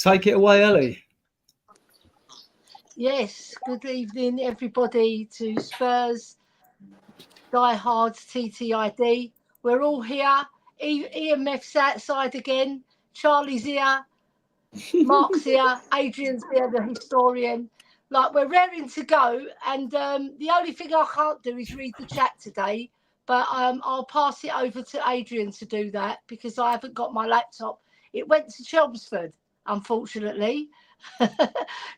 take it away, Ellie. Yes, good evening, everybody, to Spurs Diehards TTID. We're all here. EMF's outside again. Charlie's here. Mark's here. Adrian's here, the historian. Like, we're raring to go. And the only thing I can't do is read the chat today. But I'll pass it over to Adrian to do that because I haven't got my laptop. It went to Chelmsford, unfortunately,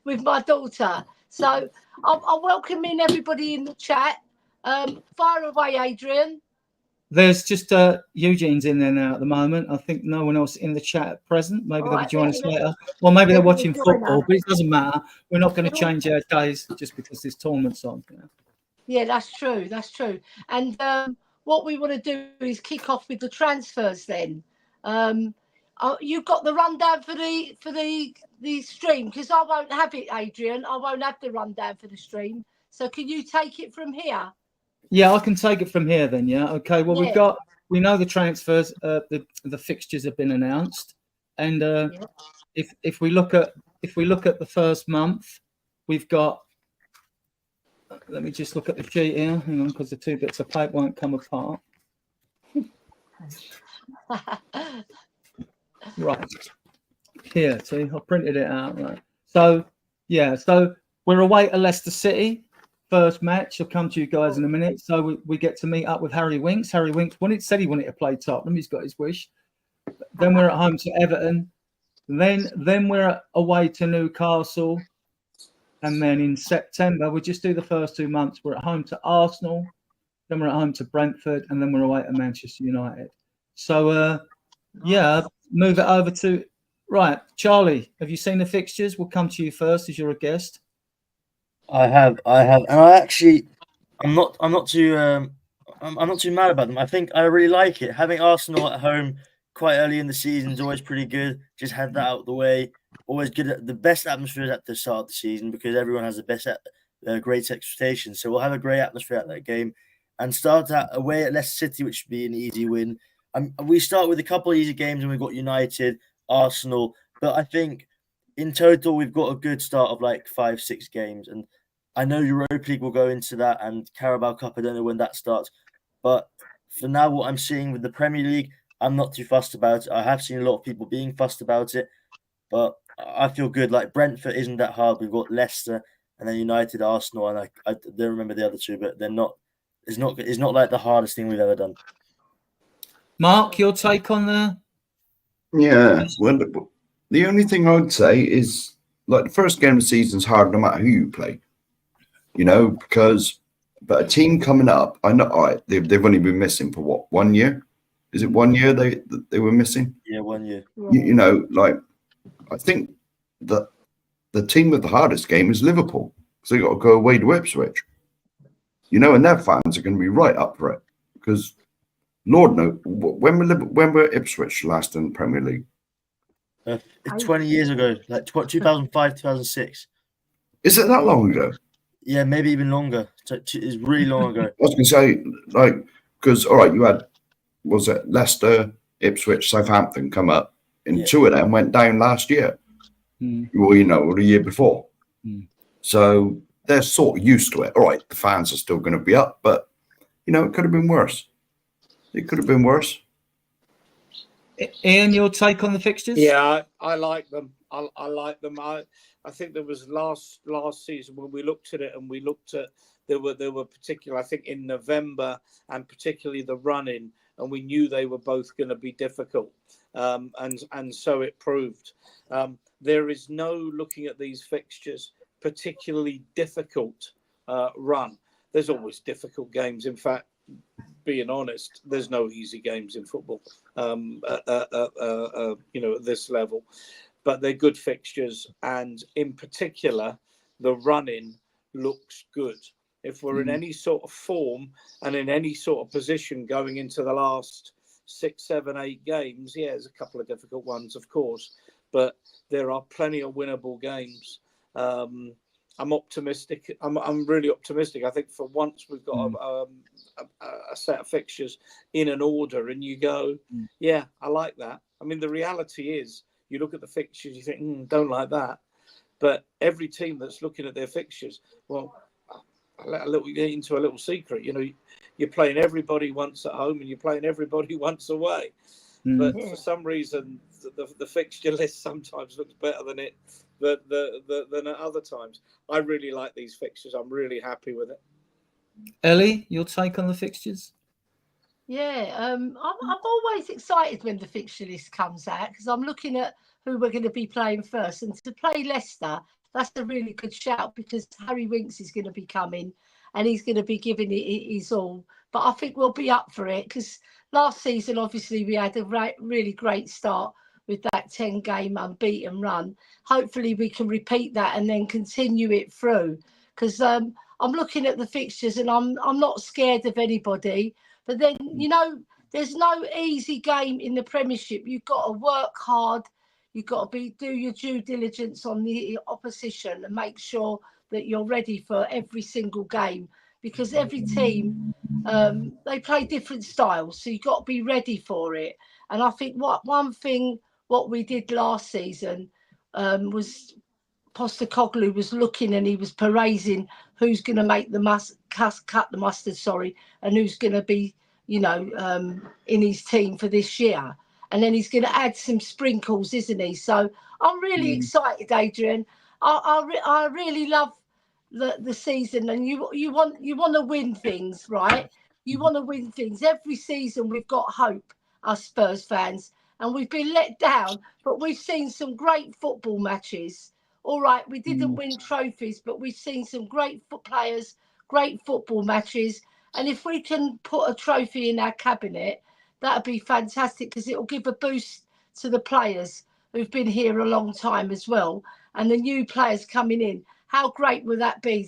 with my daughter. So I'll welcome in everybody in the chat. Fire away, Adrian. There's just Eugene's in there now at the moment. I think no one else in the chat at present. Maybe they'll be joining us later. Well, maybe they're watching football, but it doesn't matter. We're not going to change our days just because this tournament's on. You know? Yeah, that's true. That's true. And what we want to do is kick off with the transfers then. You've got the rundown for the stream because I won't have it, Adrian. I won't have the rundown for the stream. So can you take it from here? Yeah, I can take it from here then. Yeah. Okay. Well, we know the transfers. The fixtures have been announced, and if we look at the first month, we've got. Let me just look at the sheet here. Hang on, because the two bits of paper won't come apart. Right. Here, see, I printed it out. Right. So we're away to Leicester City. First match. I'll come to you guys in a minute. So we get to meet up with Harry Winks. Harry Winks said he wanted to play Tottenham. He's got his wish. Then we're at home to Everton. Then we're away to Newcastle. And then in September, we just do the first 2 months. We're at home to Arsenal. Then we're at home to Brentford. And then we're away to Manchester United. So, move it over to... Right, Charlie, have you seen the fixtures? We'll come to you first as you're a guest. I have, and I'm not too mad about them. I think I really like it. Having Arsenal at home quite early in the season is always pretty good. Just had that out of the way. Always good. The best atmosphere is at the start of the season because everyone has the best, great expectations. So we'll have a great atmosphere at that game, and start out away at Leicester City, which should be an easy win. We start with a couple of easy games, and we've got United, Arsenal, but I think in total we've got a good start of like 5-6 games, and I know Europa League will go into that, and Carabao Cup, I don't know when that starts. But for now, what I'm seeing with the Premier League, I'm not too fussed about it. I have seen a lot of people being fussed about it, but I feel good. Like Brentford isn't that hard. We've got Leicester and then United, Arsenal, and I don't remember the other two, but they're not. It's not like the hardest thing we've ever done. Mark, your take on the? Yeah, well, the only thing I would say is like the first game of the season is hard no matter who you play. You know, but a team coming up, I know they've only been missing for what, 1 year? Is it 1 year they were missing? Yeah, 1 year. You know, like I think that the team with the hardest game is Liverpool because they got to go away to Ipswich. You know, and their fans are going to be right up for it because Lord knows when were Ipswich last in the Premier League? 20 years ago, like 2005, 2006. Is it that long ago? Yeah, maybe even longer. It's really long ago. I was going to say, like, because, all right, you had, was it Leicester, Ipswich, Southampton come up, and two of them went down last year. Well, you know, or the year before. So they're sort of used to it. All right, the fans are still going to be up, but, you know, it could have been worse. It could have been worse. Ian, your take on the fixtures? Yeah, I like them. I like them. I think there was last season when we looked at it and we looked at there were particular, I think in November and particularly the run-in, and we knew they were both going to be difficult, and so it proved. There is no looking at these fixtures particularly difficult run. There's always difficult games. In fact, being honest, there's no easy games in football, you know, at this level. But they're good fixtures, and in particular, the running looks good. If we're in any sort of form and in any sort of position going into the last 6, 7, 8 games, yeah, there's a couple of difficult ones, of course, but there are plenty of winnable games. I'm optimistic. I'm really optimistic. I think for once we've got a set of fixtures in an order, and you go, yeah, I like that. I mean, the reality is you look at the fixtures, you think, don't like that. But every team that's looking at their fixtures, well, I let get into a little secret. You know, you're playing everybody once at home and you're playing everybody once away. But for some reason, the fixture list sometimes looks better than than at other times. I really like these fixtures. I'm really happy with it. Ellie, your take on the fixtures? Yeah, I'm always excited when the fixture list comes out because I'm looking at who we're going to be playing first. And to play Leicester, that's a really good shout because Harry Winks is going to be coming and he's going to be giving it his all. But I think we'll be up for it because last season, obviously, we had a really great start with that 10-game unbeaten run. Hopefully, we can repeat that and then continue it through because I'm looking at the fixtures and I'm not scared of anybody. But then, you know, there's no easy game in the Premiership. You've got to work hard. You've got to do your due diligence on the opposition and make sure that you're ready for every single game because every team, they play different styles. So you've got to be ready for it. And I think what we did last season was Postecoglou was looking and he was praising who's going to make the cut the mustard, and who's going to be, you know, in his team for this year. And then he's going to add some sprinkles, isn't he? So I'm really excited, Adrian. I really love the season, and you want to win things, right? You want to win things. Every season we've got hope, us Spurs fans, and we've been let down, but we've seen some great football matches. All right, we didn't win trophies, but we've seen some great players, great football matches. And if we can put a trophy in our cabinet, that'd be fantastic because it'll give a boost to the players who've been here a long time as well. And the new players coming in. How great would that be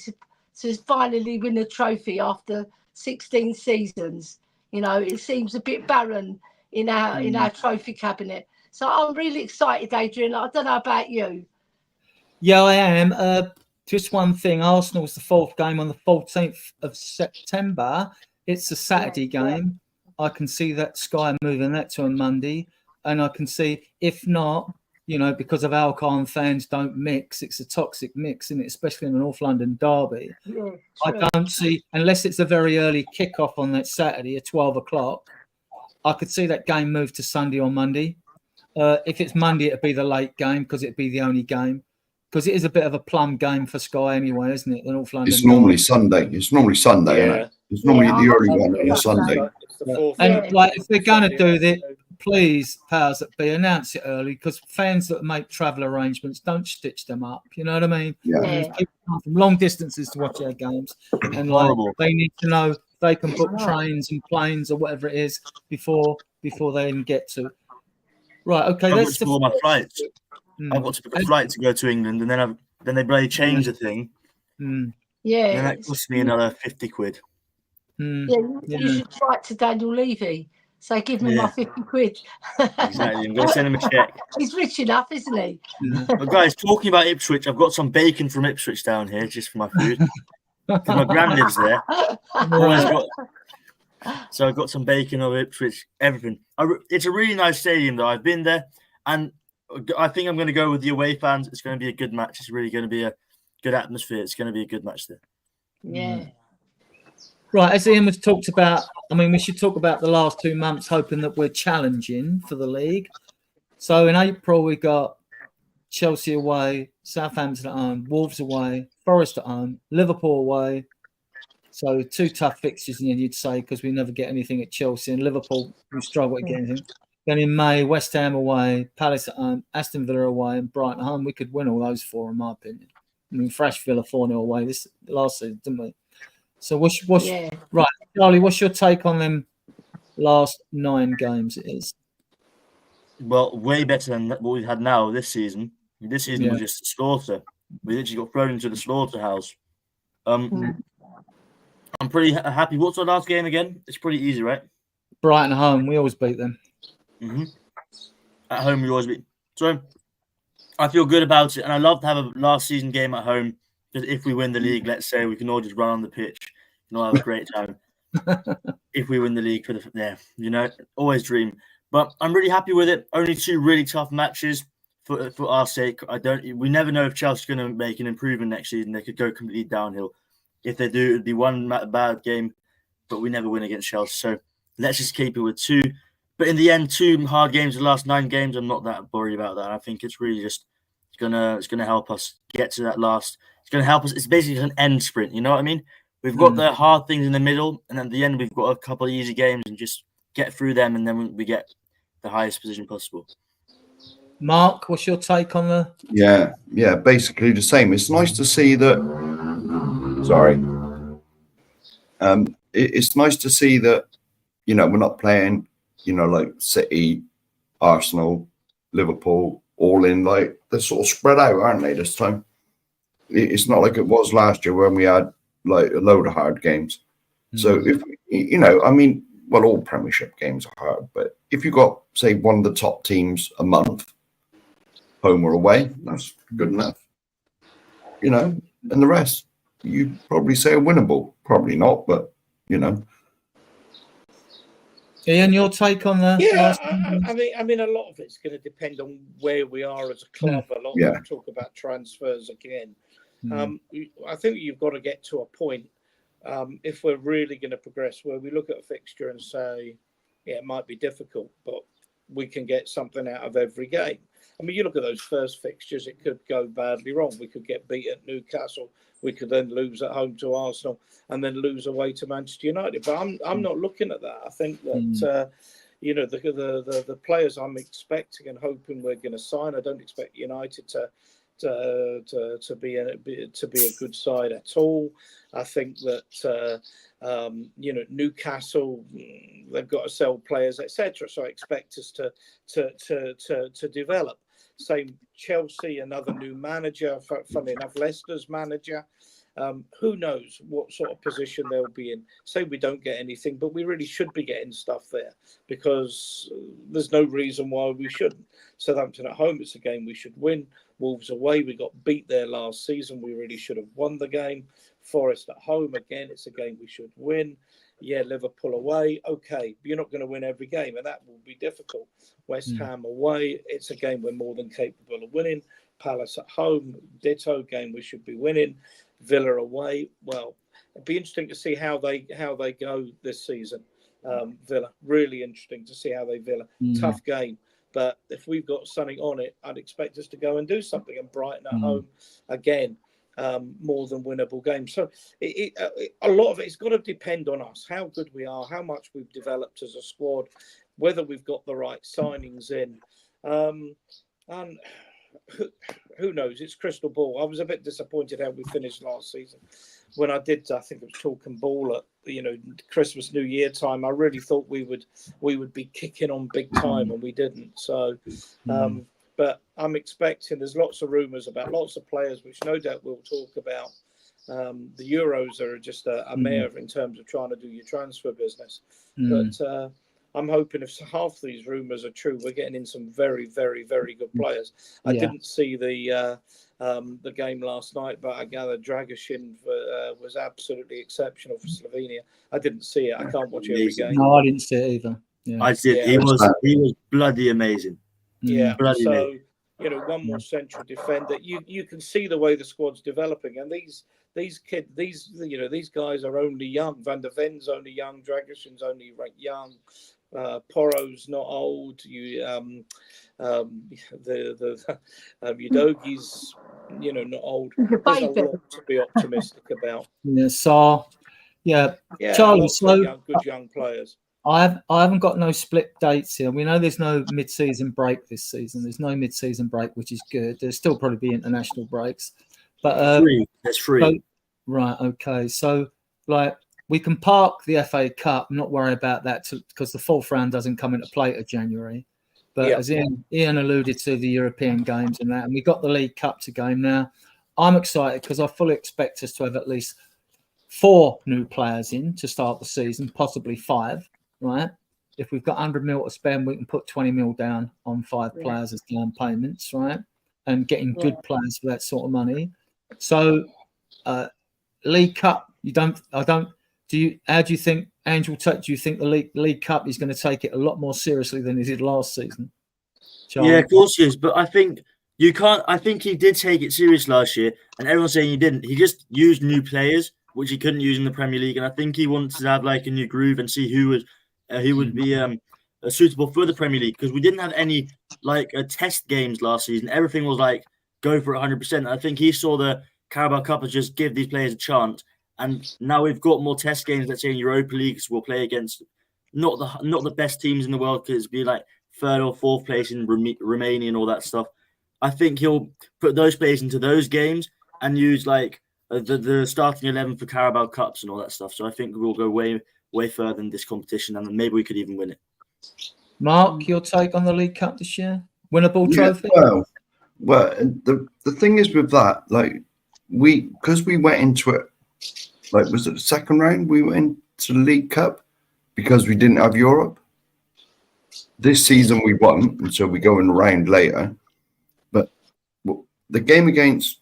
to finally win a trophy after 16 seasons? You know, it seems a bit barren in our trophy cabinet. So I'm really excited, Adrian. I don't know about you. Yeah, I am. Just one thing. Arsenal's the fourth game on the 14th of September. It's a Saturday game. I can see that Sky moving that to a Monday. And I can see, if not, you know, because of alcohol and fans don't mix, it's a toxic mix, isn't it? Especially in the North London derby. Yeah, I don't see, unless it's a very early kickoff on that Saturday at 12 o'clock, I could see that game move to Sunday or Monday. If it's Monday, it'd be the late game because it'd be the only game. Because it is a bit of a plum game for Sky anyway, isn't it? The North London. It's normally Sunday. It's normally Sunday, isn't it? It's normally the early one on a Sunday. And like, if they're going to do that, please, powers that be, announce it early because fans that make travel arrangements don't stitch them up. You know what I mean? Yeah. People come from long distances to watch our games, and like they need to know they can book trains and planes or whatever it is before they even get to. Right. Okay. I've got to book my flights. I've got to book a flight to go to England, and then they bloody change the thing. Yeah. And then that costs me another 50 quid. You should try it to Daniel Levy. So give me my 50 quid. Exactly. I'm going to send him a check. He's rich enough, isn't he? But guys, talking about Ipswich, I've got some bacon from Ipswich down here just for my food. My gran lives there. So I've got some bacon of Ipswich, everything. It's a really nice stadium, though. I've been there, and I think I'm going to go with the away fans. It's going to be a good match. It's really going to be a good atmosphere. It's going to be a good match there. Yeah. Right, as Ian was talked about, I mean, we should talk about the last 2 months, hoping that we're challenging for the league. So in April, we got Chelsea away, Southampton at home, Wolves away, Forest at home, Liverpool away. So 2 tough fixtures, and you'd say, because we never get anything at Chelsea, and Liverpool, we struggle to get anything. Then in May, West Ham away, Palace at home, Aston Villa away, and Brighton at home. We could win all those 4, in my opinion. I mean, Fresh Villa 4-0 away this last season, didn't we? So what's right, Charlie? What's your take on them last 9 games? It is well, way better than what we've had now this season. This season was just a slaughter. We literally got thrown into the slaughterhouse. I'm pretty happy. What's our last game again? It's pretty easy, right? Brighton at home. We always beat them. At home, we always beat. So I feel good about it, and I love to have a last season game at home. Because if we win the league, let's say, we can all just run on the pitch and all have a great time. If we win the league, always dream. But I'm really happy with it. Only 2 really tough matches. for our sake, we never know if Chelsea are going to make an improvement next season. They could go completely downhill. If they do, it'd be one bad game, but we never win against Chelsea. So let's just keep it with 2. But in the end, 2 hard games, the last 9 games, I'm not that worried about that. I think it's really just it's gonna help us get to that last. It's gonna help us. It's basically an end sprint. You know what I mean? We've got the hard things in the middle, and at the end, we've got a couple of easy games, and just get through them, and then we get the highest position possible. Mark, what's your take on the? Yeah, basically the same. It's nice to see that. Sorry. It's nice to see that, you know, we're not playing, you know, like City, Arsenal, Liverpool, all in, like, they're sort of spread out, aren't they, this time? It's not like it was last year when we had like a load of hard games. So if, you know, I mean, well, all Premiership games are hard, but if you got, say, one of the top teams a month, home or away, that's good enough. You know, and the rest, you probably say are winnable. Probably not, but, you know. Ian, your take on the? Yeah, I mean, a lot of it's going to depend on where we are as a club. A lot of people talk about transfers again. I think you've got to get to a point, if we're really going to progress, where we look at a fixture and say, yeah, it might be difficult, but we can get something out of every game. I mean, you look at those first fixtures, it could go badly wrong. We could get beat at Newcastle. We could then lose at home to Arsenal and then lose away to Manchester United. But I'm not looking at that. I think that, you know, the players I'm expecting and hoping we're going to sign, I don't expect United to be a good side at all. I think that you know, Newcastle, they've got to sell players, etc. So I expect us to develop. Same Chelsea, another new manager. Funny enough, Leicester's manager. Who knows what sort of position they'll be in. Say we don't get anything, but we really should be getting stuff there, because there's no reason why we shouldn't. Southampton at home, it's a game we should win. Wolves away, we got beat there last season. We really should have won the game. Forest at home, again, it's a game we should win. Yeah, Liverpool away, okay, you're not going to win every game, and that will be difficult. West Ham away, it's a game we're more than capable of winning. Palace at home, ditto, game we should be winning. Villa away, well, it'd be interesting to see how they go this season. Villa, really interesting to see how they Villa. Tough game, but if we've got something on it, I'd expect us to go and do something. And Brighton at home, again, more than winnable game. So a lot of it's got to depend on us, how good we are, how much we've developed as a squad, whether we've got the right signings in. And who knows? It's crystal ball. I was a bit disappointed how we finished last season. When I think it was talking ball at, you know, Christmas, New Year time, I really thought we would be kicking on big time, and we didn't. So, but I'm expecting, there's lots of rumours about lots of players, which no doubt we'll talk about. The Euros are just a mare in terms of trying to do your transfer business. But I'm hoping if half these rumours are true, we're getting in some very, very, very good players. I didn't see the game last night, but I gather Dragusin was absolutely exceptional for Slovenia. I didn't see it. I can't watch every game. No, I didn't see it either. Yeah. I did. He was bloody amazing. Yeah. Bloody so amazing. You know, one more central defender. You can see the way the squad's developing, and these guys are only young. Van der Ven's only young. Dragusin's only young. Porro's not old. The Udogi's, you know, not old. There's a lot to be optimistic about. Yeah. So, yeah, Charlie. So good young players. I haven't got no split dates here. We know there's no mid-season break this season. There's no mid-season break, which is good. There's still probably be international breaks, but there's free. So, right. Okay. So, like, we can park the FA Cup, not worry about that, because the fourth round doesn't come into play till January. But as Ian alluded to, the European games and that, and we got the League Cup to go now. I'm excited because I fully expect us to have at least 4 new players in to start the season, possibly 5. Right? If we've got 100 mil to spend, we can put 20 mil down on 5 players as down payments, right? And getting good players for that sort of money. So, League Cup, how do you think, Angel, do you think the League Cup is going to take it a lot more seriously than he did last season? Charlie? Yeah, of course he is. But I think You can't. I think he did take it serious last year, and everyone's saying he didn't. He just used new players, which he couldn't use in the Premier League, and I think he wanted to have like a new groove and see who would be suitable for the Premier League, because we didn't have any like test games last season. Everything was like go for it 100%. I think he saw the Carabao Cup as just give these players a chance, and now we've got more test games. Let's say in Europa Leagues, we'll play against not the best teams in the world, because it'd be like third or fourth place in Romania and all that stuff. I think he'll put those players into those games and use like the starting 11 for Carabao Cups and all that stuff. So I think we'll go way further in this competition, and maybe we could even win it. Mark, your take on the League Cup this year? Winnable trophy? Well, the thing is with that, like because we went into it, like was it the second round we went into the League Cup because we didn't have Europe. This season we won, and so we go in a round later. But the game against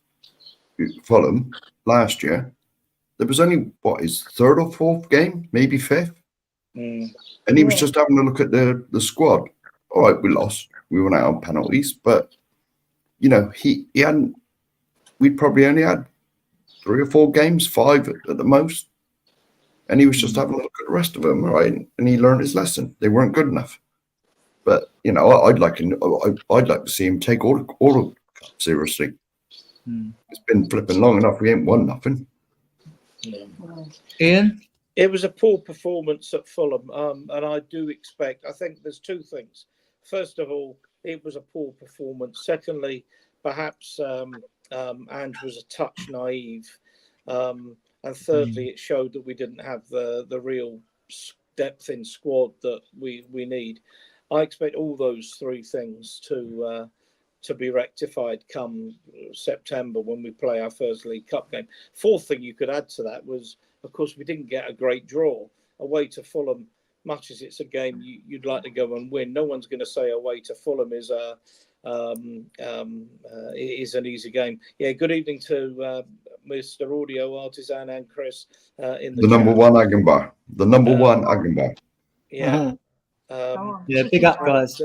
Fulham last year, there was only his third or fourth game, maybe fifth, and he was just having a look at the squad. All right, we lost, we went out on penalties, but you know he hadn't. We'd probably only had 3 or 4 games, 5 at the most, and he was just having a look at the rest of them, right? And he learned his lesson. They weren't good enough. But you know, I'd like to see him take all of seriously. It's been flipping long enough. We ain't won nothing. Ian? It was a poor performance at Fulham, and I do expect. I think there's 2 things. First of all, it was a poor performance. Secondly, perhaps Ange was a touch naive, and thirdly, it showed that we didn't have the real depth in squad that we need. I expect all those 3 things to be rectified come September when we play our first League Cup game. 4th thing you could add to that was, of course, we didn't get a great draw away to Fulham. Much as it's a game you'd like to go and win, no one's going to say away to Fulham is an easy game. Yeah, good evening to Mr. Audio Artisan and Chris in the number chat. 1 Agenbar. The number 1 Agenbar. Yeah. Yeah, big up, guys.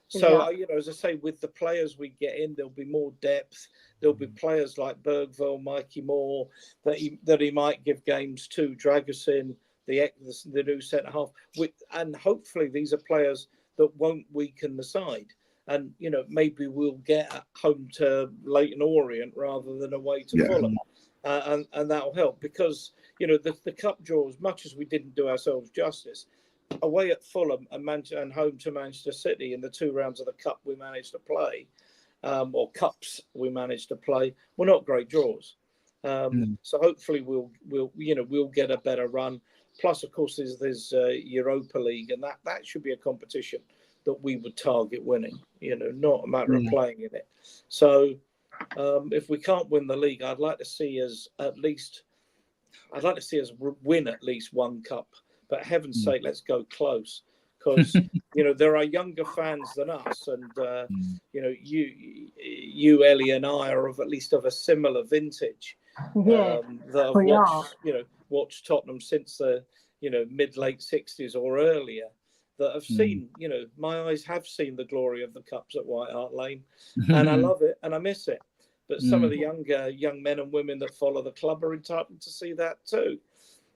So, you know, as I say, with the players we get in, there'll be more depth. There'll be players like Bergville, Mikey Moore, that he might give games to. Dragusin, the new centre-half. And hopefully these are players that won't weaken the side. And, you know, maybe we'll get home to Leyton Orient rather than away to Fulham. And that'll help because, you know, the cup draw, as much as we didn't do ourselves justice, away at Fulham and home to Manchester City in the 2 rounds of the cup we managed to play, or cups we managed to play, were not great draws. So hopefully we'll get a better run. Plus, of course, there's Europa League, and that should be a competition that we would target winning. You know, not a matter of playing in it. So if we can't win the league, I'd like to see us win at least 1 cup. But heaven's sake, let's go close, because you know there are younger fans than us, and you know you, Ellie, and I are of a similar vintage. That have watched Tottenham since the mid-late 60s or earlier. That have seen, you know, my eyes have seen the glory of the cups at White Hart Lane, and I love it and I miss it. But some of the young men and women that follow the club are entitled to see that too.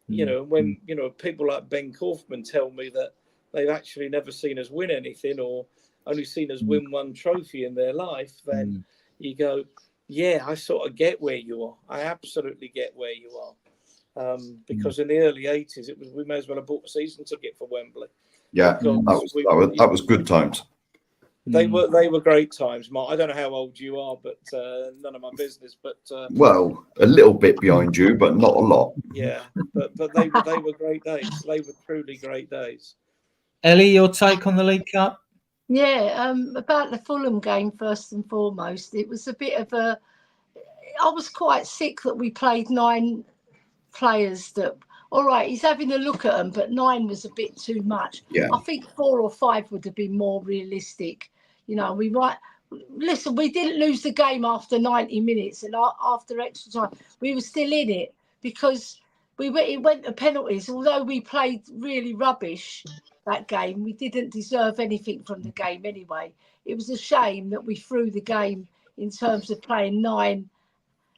You know, when, you know, people like Ben Kaufman tell me that they've actually never seen us win anything or only seen us win 1 trophy in their life, then you go, yeah, I sort of get where you are. I absolutely get where you are. Because in the early 80s, we may as well have bought a season ticket for Wembley. Yeah, that was good times. They were great times, Mark. I don't know how old you are, but none of my business. But well, a little bit behind you, but not a lot. Yeah, but they were great days. They were truly great days. Ellie, your take on the League Cup? Yeah, about the Fulham game first and foremost, it was a bit of a. I was quite sick that we played 9 players that. All right, he's having a look at them, but 9 was a bit too much. Yeah. I think 4 or 5 would have been more realistic. You know, we didn't lose the game after 90 minutes, and after extra time, we were still in it because it went to penalties. Although we played really rubbish that game, we didn't deserve anything from the game anyway. It was a shame that we threw the game in terms of playing nine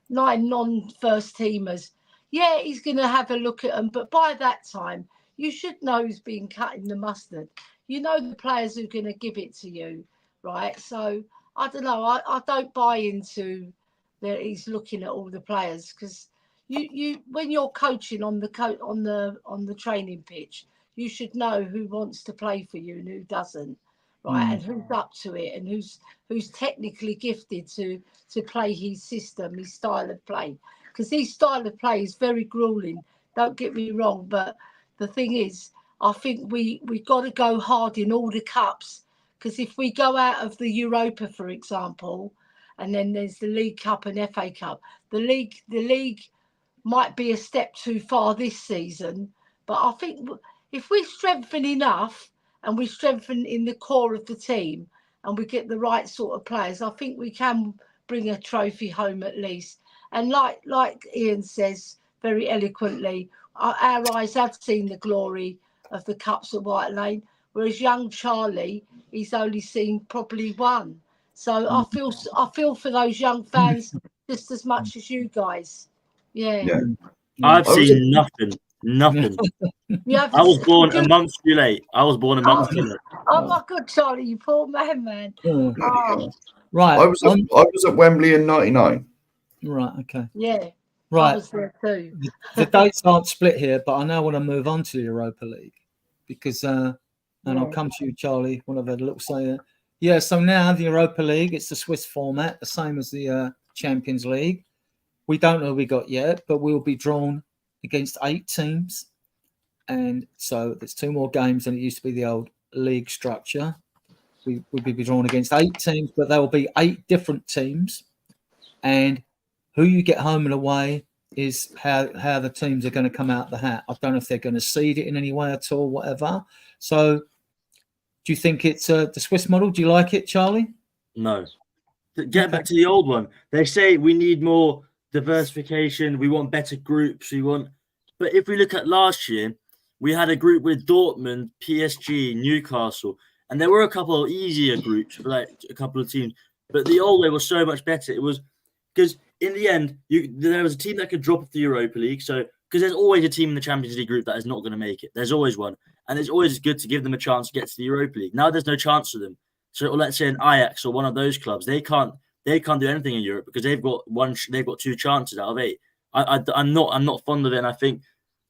non-first teamers. Yeah, he's going to have a look at them, but by that time, you should know who's been cutting the mustard. You know the players who are going to give it to you, right? So I don't know. I don't buy into that he's looking at all the players, because you when you're coaching on the training pitch, you should know who wants to play for you and who doesn't, right? And who's up to it, and who's technically gifted to play his system, his style of play. Because his style of play is very grueling. Don't get me wrong, but the thing is, I think we got to go hard in all the cups. Because if we go out of the Europa, for example, and then there's the League Cup and FA Cup, the league might be a step too far this season. But I think if we strengthen enough and we strengthen in the core of the team and we get the right sort of players, I think we can bring a trophy home at least. And like Ian says very eloquently, our eyes have seen the glory of the cups at White Lane, whereas young Charlie, he's only seen probably one. So I feel for those young fans just as much as you guys. Yeah. I've seen nothing. I was born a month too late. Oh my God, Charlie, you poor man. Oh. Right. I was at Wembley in '99. Right. Okay. Yeah. Right. I was there too. The dates aren't split here, but I now want to move on to the Europa League because, and I'll come to you, Charlie, when I've had a little say. Yeah. So now the Europa League, it's the Swiss format, the same as the Champions League. We don't know who we got yet, but we'll be drawn against 8 teams. And so there's 2 more games than it used to be the old league structure. We'll be drawn against 8 teams, but there will be 8 different teams. And who you get home and away is how the teams are going to come out the hat. I don't know if they're going to seed it in any way at all, whatever. So do you think it's the Swiss model? Do you like it, Charlie? No. Get back to the old one. They say we need more diversification. We want better groups. But if we look at last year, we had a group with Dortmund, PSG, Newcastle, and there were a couple of easier groups for like a couple of teams. But the old way was so much better. It was because in the end, there was a team that could drop off the Europa League. So because there's always a team in the Champions League group that is not going to make it. There's always one, and it's always good to give them a chance to get to the Europa League. Now there's no chance for them. So let's say an Ajax or one of those clubs, they can't do anything in Europe because they've got 2 chances out of 8. I'm not fond of it, and I think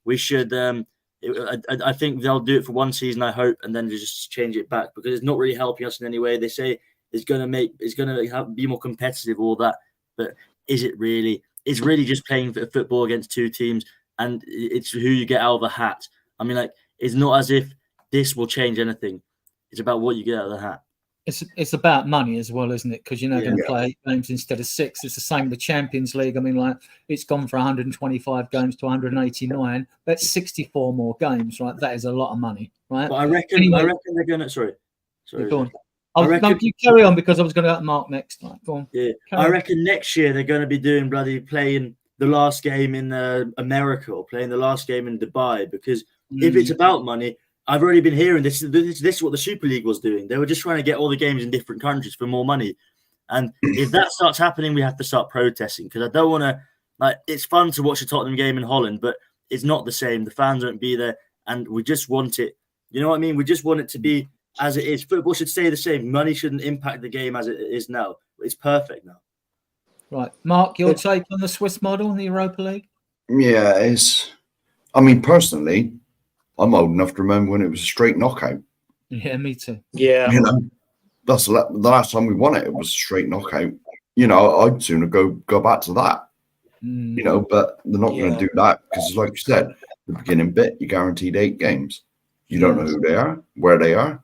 we should. I think they'll do it for one season, I hope, and then just change it back because it's not really helping us in any way. They say it's going to be more competitive, all that, but is it really? It's really just playing football against 2 teams, and it's who you get out of the hat. I mean, like, it's not as if this will change anything. It's about what you get out of the hat. It's about money as well, isn't it? Because you're now going to play 8 games instead of 6. It's the same with the Champions League. I mean, like, it's gone from 125 games to 189. That's 64 more games, right? That is a lot of money, right? But I reckon they're going to. Sorry. Go on. You carry on because I was going to Mark next. Right, go on. Yeah, I reckon next year they're going to be doing playing the last game in America or playing the last game in Dubai because if it's about money. I've already been hearing this is what the Super League was doing. They were just trying to get all the games in different countries for more money. And if that starts happening, we have to start protesting because I don't want to it's fun to watch a Tottenham game in Holland, but it's not the same. The fans won't be there and we just want it. You know what I mean? We just want it to be as it is. Football should stay the same. Money shouldn't impact the game as it is now. It's perfect now. Right. Mark, your take on the Swiss model in the Europa League? Yeah, personally, I'm old enough to remember when it was a straight knockout. Yeah, me too. Yeah. That's the last time we won it. It was a straight knockout. I'd sooner go back to that. But they're not going to do that because, like you said, the beginning bit, you're guaranteed 8 games. You don't know who they are, where they are.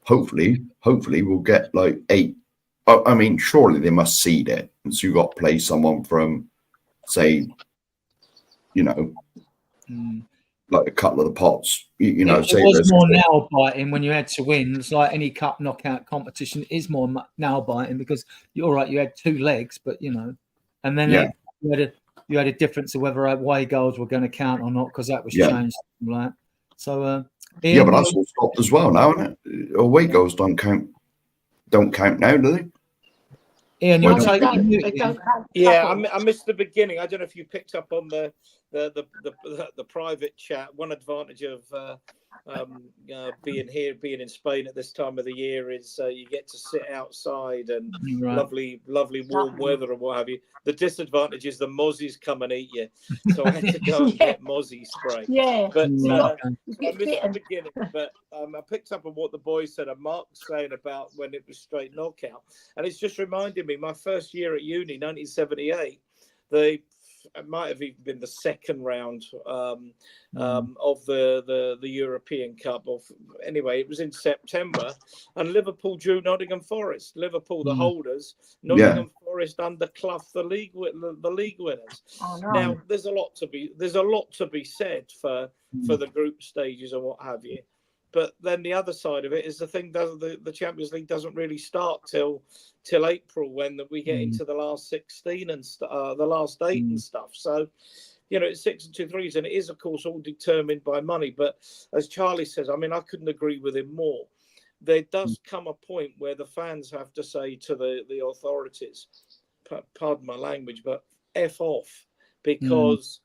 Hopefully we'll get like 8. I mean, surely they must seed it. And so you got to play someone from, say, like a couple of the pots, it was more nail biting when you had to win. It's like any cup knockout competition is more nail biting because you're right. You had 2 legs, but and then you had a difference of whether away goals were going to count or not because that was changed. Right. So but that's all stopped as well now, isn't it? Away goals don't count now, do they? Ian, Well, you're They taking don't, you. they don't have Yeah, couples. I missed the beginning. I don't know if you picked up on the private chat. One advantage of being here, being in Spain at this time of the year is you get to sit outside and Right. lovely warm weather and what have you. The disadvantage is the mozzies come and eat you. So I had to go and get mozzie spray. Yeah, But you Right. get I missed the bitten. beginning, but I picked up on what the boys said and Mark saying about when it was straight knockout. And it's just reminded me, my first year at uni, 1978, it might have even been the second round of the European Cup. Anyway, it was in September, and Liverpool drew Nottingham Forest. Liverpool, the holders, Nottingham Forest under Clough, the league winners. Oh, no. Now, there's a lot to be said for the group stages and what have you. But then the other side of it is the Champions League doesn't really start till April when we get into the last 16 and the last 8 and stuff. So, it's 6 and 2 3s, and it is, of course, all determined by money. But as Charlie says, I mean, I couldn't agree with him more. There does come a point where the fans have to say to the authorities, pardon my language, but F off, because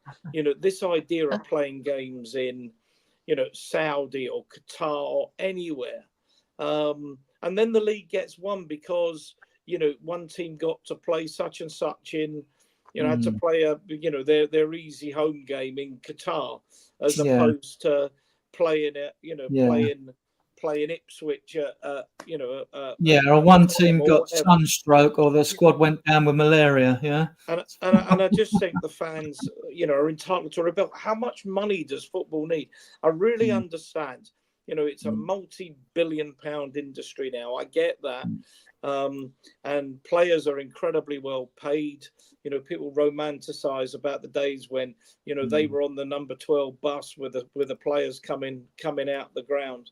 this idea of playing games in Saudi or Qatar or anywhere. And then the league gets won because, one team got to play such and such in, had to play their easy home game in Qatar as opposed to playing it, playing Ipswich or one team got sunstroke or the squad went down with malaria. Yeah. And I just think the fans, are entitled to rebel. How much money does football need? I really understand. It's a multi-billion-pound industry now. I get that. And players are incredibly well paid. People romanticize about the days when, they were on the number 12 bus with the players coming out the ground.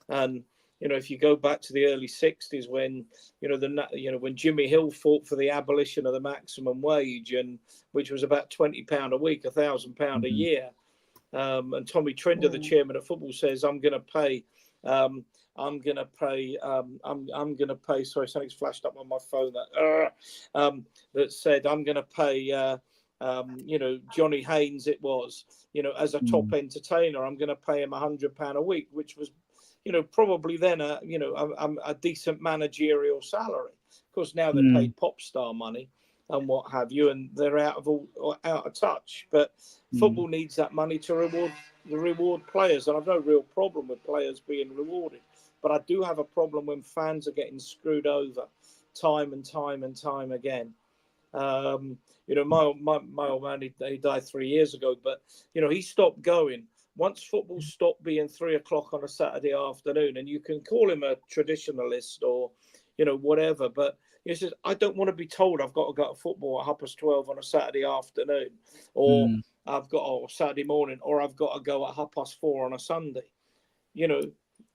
And, if you go back to the early 60s when, when Jimmy Hill fought for the abolition of the maximum wage, and which was about £20 a week, £1,000 a year. And Tommy Trinder, the chairman of football, says, I'm going to pay. Sorry, something's flashed up on my phone that said I'm going to pay. Johnny Haynes, it was, as a top entertainer, I'm going to pay him £100 a week, which was, probably then a decent managerial salary. Of course, now they're paid pop star money and what have you, and they're out of touch. But football needs that money to reward players, and I've no real problem with players being rewarded. But I do have a problem when fans are getting screwed over time and time and time again. My old man, he died 3 years ago, but he stopped going. Once football stopped being 3 o'clock on a Saturday afternoon, and you can call him a traditionalist or, whatever, but he says, I don't want to be told I've got to go to football at 12:30 on a Saturday afternoon, or I've got Saturday morning, or I've got to go at 4:30 on a Sunday.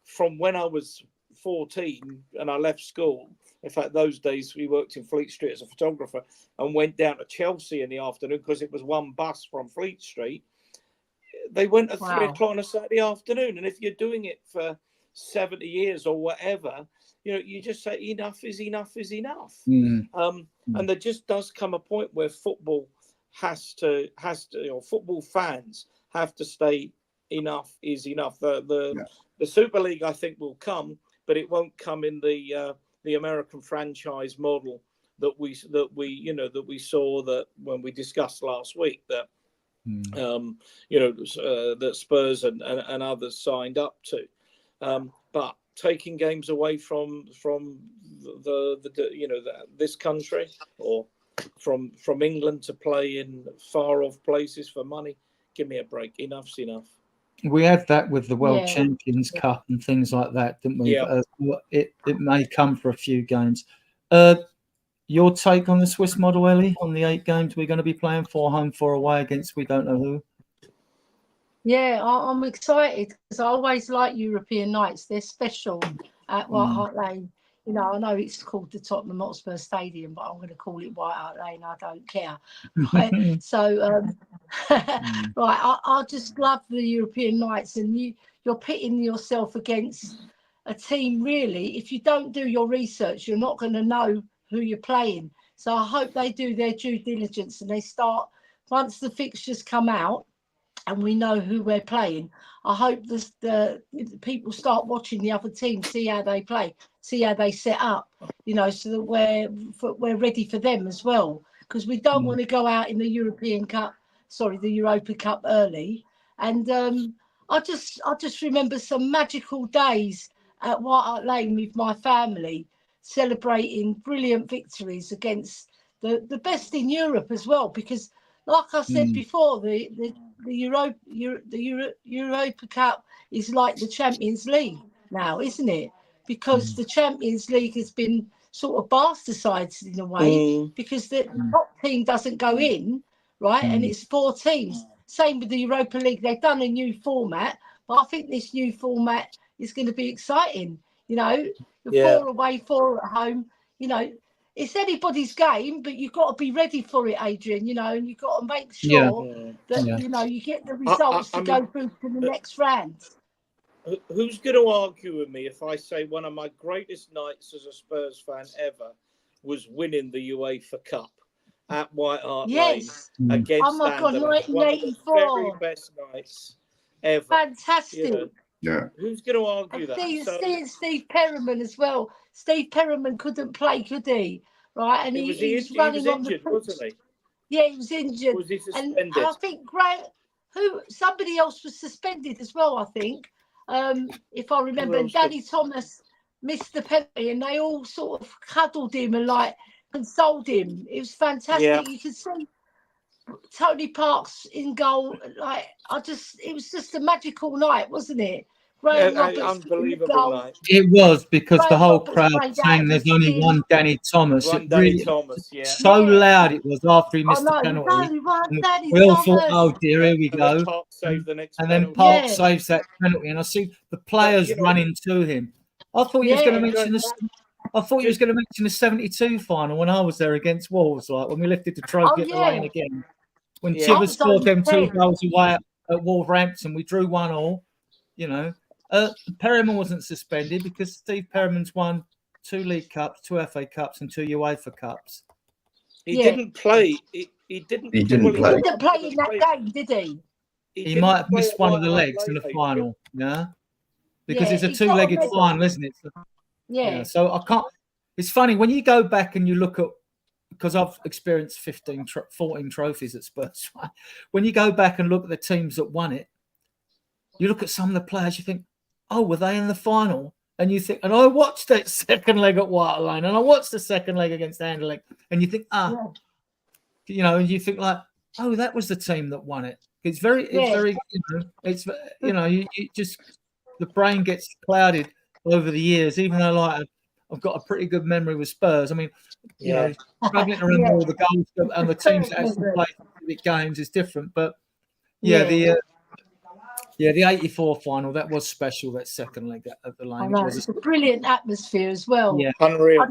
From when I was 14 and I left school, in fact, those days we worked in Fleet Street as a photographer and went down to Chelsea in the afternoon because it was one bus from Fleet Street. They went at 3 o'clock on a Saturday afternoon. And if you're doing it for 70 years or whatever, you just say enough is enough is enough. And there just does come a point where football has to, football fans have to stay enough is enough. The Super League, I think, will come, but it won't come in the American franchise model that we saw that when we discussed last week that that Spurs and others signed up to. But taking games away from this country or from England to play in far off places for money, give me a break. Enough's enough. We had that with the World Champions Cup and things like that, didn't we? Yeah. It may come for a few games. Your take on the Swiss model, Ellie, on the 8 games we're going to be playing, 4 home, 4 away against we don't know who? Yeah, I'm excited because I always like European nights. They're special at White Hart Lane. I know it's called the Tottenham Hotspur Stadium, but I'm going to call it White Hart Lane. I don't care. Right? So, I just love the European nights, and you're pitting yourself against a team. Really, if you don't do your research, you're not going to know who you're playing. So I hope they do their due diligence and they start, once the fixtures come out and we know who we're playing, I hope the people start watching the other team, see how they play, see how they set up, you know, so that we're ready for them as well. Because we don't want to go out in the the Europa Cup early. And I just remember some magical days at White Hart Lane with my family, celebrating brilliant victories against the best in Europe as well. Because, like I said before, the Europa Cup is like the Champions League now, isn't it? Because the Champions League has been sort of bastardized in a way, because the top team doesn't go in, right? And it's 4 teams. Same with the Europa League. They've done a new format, but I think this new format is going to be exciting. You know, the 4 away, 4 at home. You know, it's anybody's game, but you've got to be ready for it, Adrian. You know, and you've got to make sure that you know you get the results to go through to the next round. Who's going to argue with me if I say one of my greatest nights as a Spurs fan ever was winning the UEFA Cup at White Hart Lane against Oh my God, Anderlecht? One of the 1984. very best nights ever. Fantastic. You know, Yeah. who's going to argue that? Steve Perriman as well. Steve Perriman couldn't play, could he? Right, and he was running on the pitch. Wasn't he? Yeah, he was injured. Was he suspended? And I think somebody else was suspended as well, I think. If I remember, and Danny Thomas missed the penalty, and they all sort of cuddled him and like consoled him. It was fantastic. Yeah. You could see Tony Parks in goal. Like it was just a magical night, wasn't it? Unbelievable night. It was, because the whole Roberts crowd played saying there's only one Danny Thomas. One It Danny really, Thomas, yeah. so loud it was after he missed the there's penalty. only one Danny We all Thomas. thought, oh dear, here we And go. then Park saved the next And then penalty. Park saves that penalty, and I see the players running to him. I thought he was going to mention this. I thought he was going to mention the '72 final when I was there against Wolves, like when we lifted the trophy at the lane again. When Chivers scored them 2 goals away at Wolverhampton, we drew 1-1. You know, Perriman wasn't suspended because Steve Perriman's won 2 League Cups, 2 FA Cups, and 2 UEFA Cups. He didn't play. He didn't play in that game, did he? He might have missed one of the legs in the final. Yeah, because it's a 2-legged final, isn't it? Yeah. So I can't. It's funny when you go back and you look at, because I've experienced 14 trophies at Spurs. Right? When you go back and look at the teams that won it, you look at some of the players, you think, oh, were they in the final? And you think, and I watched that second leg at White Hart Lane, and I watched the second leg against Anderlecht, and you think, you know, and you think like, oh, that was the team that won it. It's very, you know, you just, the brain gets clouded over the years, even though like I've got a pretty good memory with Spurs. I mean, you know, struggling to remember all the goals and the teams that actually play specific games is different. But the 84 final, that was special. That second leg at the Lane. It was a brilliant atmosphere as well. Yeah, unreal.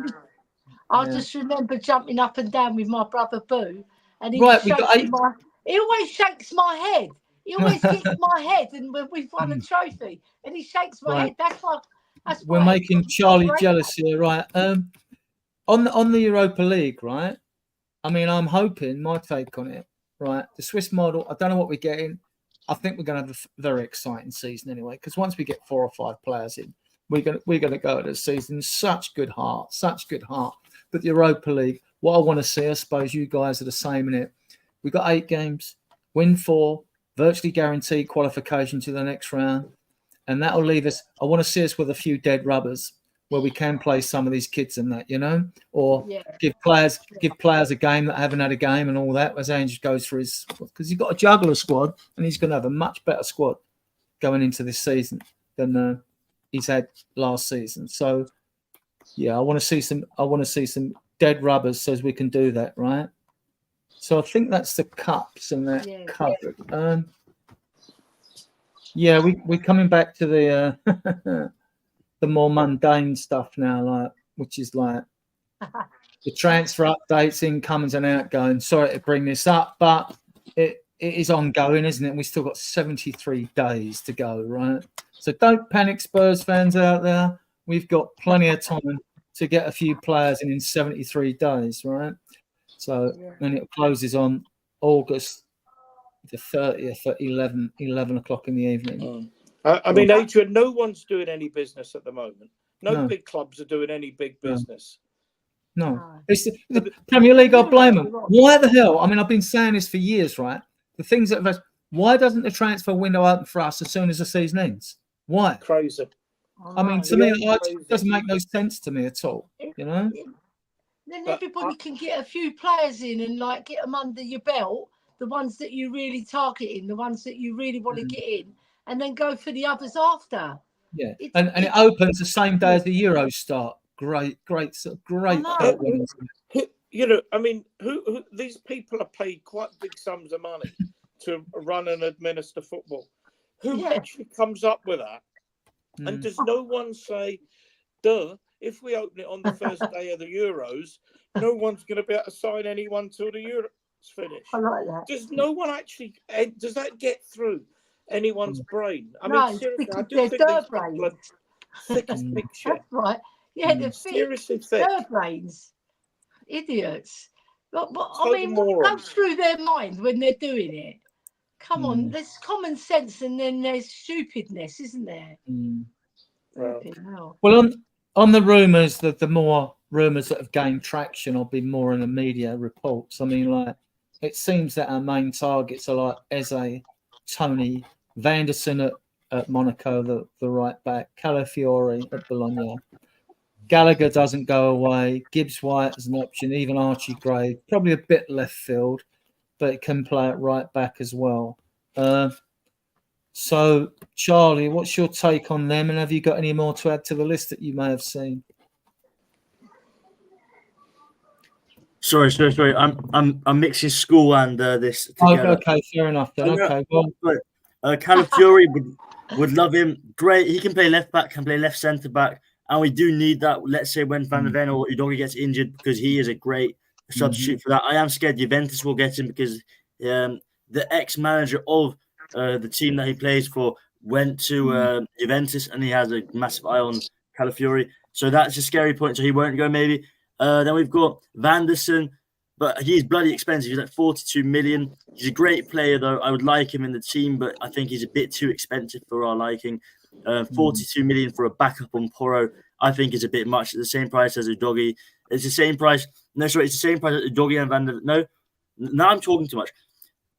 I just remember jumping up and down with my brother Boo, and he always shakes my head. He always kicks my head, and we've won a trophy, and he shakes my head. That's why. We're making Charlie jealous here, right? On the Europa League, right? I mean, I'm hoping, my take on it, right? The Swiss model, I don't know what we're getting. I think we're going to have a very exciting season anyway, because once we get 4 or 5 players in, we're going to go at the season such good heart. But the Europa League, what I want to see, I suppose you guys are the same in it. We've got 8 games, win 4, virtually guaranteed qualification to the next round. And that'll leave us, I want to see us with a few dead rubbers where we can play some of these kids and that, you know, or give players a game that haven't had a game and all that, as Ange goes through his, because he's got a juggler squad and he's going to have a much better squad going into this season than he's had last season. So, yeah, I want to see some dead rubbers so as we can do that, right? So I think that's the cups and that covered. Yeah, we're coming back to the the more mundane stuff now, like which is like the transfer updates, incomings and outgoings. Sorry to bring this up, but it is ongoing, isn't it? We still got 73 days to go, right? So don't panic, Spurs fans out there. We've got plenty of time to get a few players in 73 days, right? So then it closes on August the 30th at 11 o'clock in the evening. I mean, Adrian, no one's doing any business at the moment. No, No. big clubs are doing any big business. No, it's the Premier League. I blame them. Why the hell? I mean, I've been saying this for years, right? The things that why doesn't the transfer window open for us as soon as the season ends? Why? Crazy. I mean, to me, it doesn't make no sense to me at all. You know. Then everybody can get a few players in and like get them under your belt. The ones that you really targeting, the ones that you really want to get in, and then go for the others after. Yeah, and it opens the same day as the Euros start. Great. You know, I mean, who these people are paid quite big sums of money to run and administer football. Who actually comes up with that? And does no one say, duh, if we open it on the first day of the Euros, no one's going to be able to sign anyone till the Euros finish? I like that. Does no one actually, does that get through anyone's brain? I No, mean, seriously, I because do they're think these dirt people are brains. thick as picture. That's right. Yeah, they're Seriously thick. dirt brains. Idiots. But So I mean, what goes through their mind when they're doing it? Come on, there's common sense and then there's stupidness, isn't there? Well, on the rumours, the more rumours that have gained traction, I'll be more in the media reports. I mean, like, it seems that our main targets are like Eze, Tony, Vanderson at Monaco, the right back, Calafiori at Bologna. Gallagher doesn't go away. Gibbs White as an option, even Archie Gray, probably a bit left field, but it can play at right back as well. So, Charlie, what's your take on them? And have you got any more to add to the list that you may have seen? Sorry. I'm mixing school and this together. Oh, okay, fair enough then. Okay, well, Calafiori would love him. Great, he can play left back, can play left centre back, and we do need that. Let's say when Van der Ven or Udogie gets injured, because he is a great substitute for that. I am scared Juventus will get him because the ex-manager of the team that he plays for went to Juventus, and he has a massive eye on Calafiori. So that's a scary point. So he won't go maybe. Then we've got Vanderson, but he's bloody expensive. He's like 42 million. He's a great player, though. I would like him in the team, but I think he's a bit too expensive for our liking. 42 million for a backup on Porro, I think is a bit much. At the same price as Udogie. It's the same price. No, sorry, it's the same price as Udogie and Van der. No, now I'm talking too much.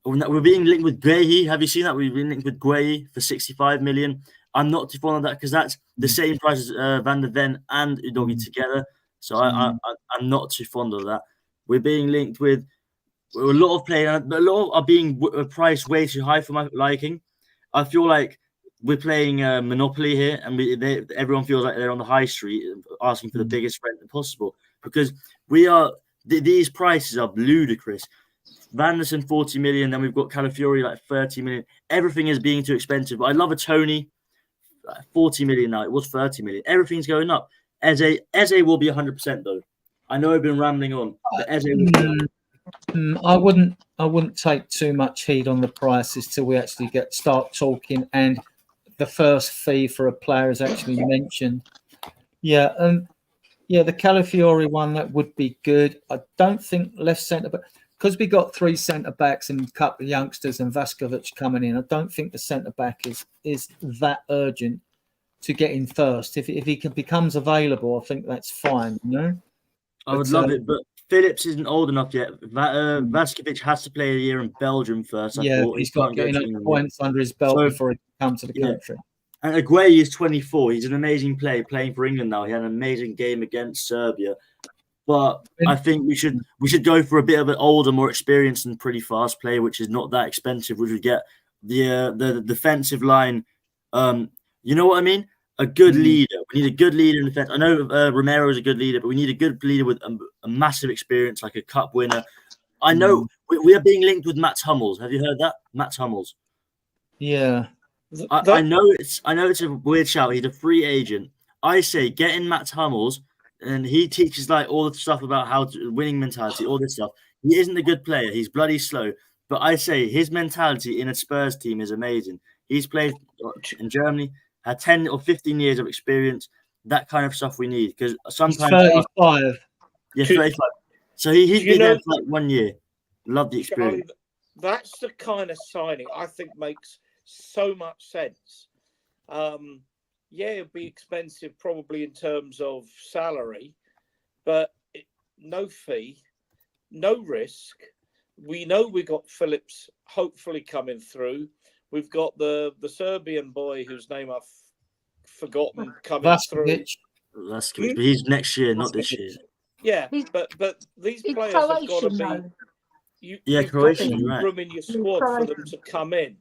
We're being linked with Guehi. Have you seen that? We've been linked with Guehi for 65 million. I'm not too fond of that because that's the same price as Van der Ven and Udogie together. So I'm not too fond of that. We're being linked with a lot of players, but a lot are being priced way too high for my liking. I feel like we're playing Monopoly here, and everyone feels like they're on the high street asking for the biggest rent possible because we are. These prices are ludicrous. Vanderson 40 million, then we've got Calafiori like 30 million. Everything is being too expensive. But I love a Tony, 40 million now. It was 30 million. Everything's going up. Eze will be 100% though. I know I've been rambling on, but Eze will be I wouldn't take too much heed on the prices till we actually start talking and the first fee for a player is actually mentioned. Yeah, the Calafiori one, that would be good. I don't think left centre back, because we got 3 centre backs and a couple of youngsters and Vaskovic coming in. I don't think the centre back is that urgent to get in first. If he becomes available, I think that's fine. You know, I would love it, but Phillips isn't old enough yet. Vaskovic has to play a year in Belgium first. He's got to get enough points under his belt before he comes to the country. And Aguay is 24. He's an amazing player playing for England now. He had an amazing game against Serbia. But I think we should go for a bit of an older, more experienced and pretty fast player, which is not that expensive, which would get the defensive line. You know what I mean? A good leader. We need a good leader in defense. I know Romero is a good leader, but we need a good leader with a massive experience, like a cup winner. I know we are being linked with Mats Hummels. Have you heard that? Mats Hummels. Yeah. I know it's a weird shout. He's a free agent. I say get in Mats Hummels, and he teaches like all the stuff about how to winning mentality, all this stuff. He isn't a good player. He's bloody slow. But I say his mentality in a Spurs team is amazing. He's played in Germany, had 10 or 15 years of experience. that kind of stuff we need, because He's sometimes 35. yeah, 35. So he'd Do you be there know- for like 1 year. Love the Charlie, experience. that's the kind of signing I think makes so much sense. Yeah, it'd be expensive probably in terms of salary, but no fee, no risk. We know we got Phillips hopefully coming through. We've got the Serbian boy whose name I've forgotten coming through. Vaskovic. That's good. But he's next year, not this year. Yeah, He's- but these He's players have got to Croatian, be. though. You've Croatian, got to right. have room in your squad for them to come in.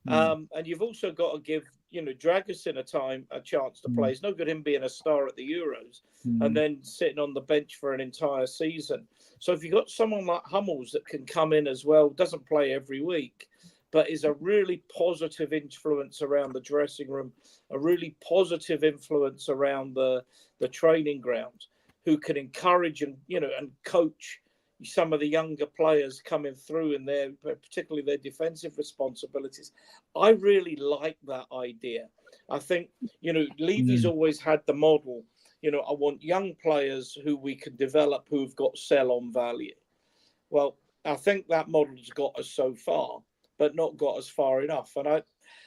And you've also got to give, Dragusin a chance to play. It's no good him being a star at the Euros and then sitting on the bench for an entire season. So if you've got someone like Hummels that can come in as well, doesn't play every week, but is a really positive influence around the dressing room, a really positive influence around the training ground, who can encourage and coach some of the younger players coming through in particularly their defensive responsibilities. I really like that idea. I think, Levy's always had the model, I want young players who we can develop, who've got sell-on value. Well, I think that model's got us so far, but not got us far enough. And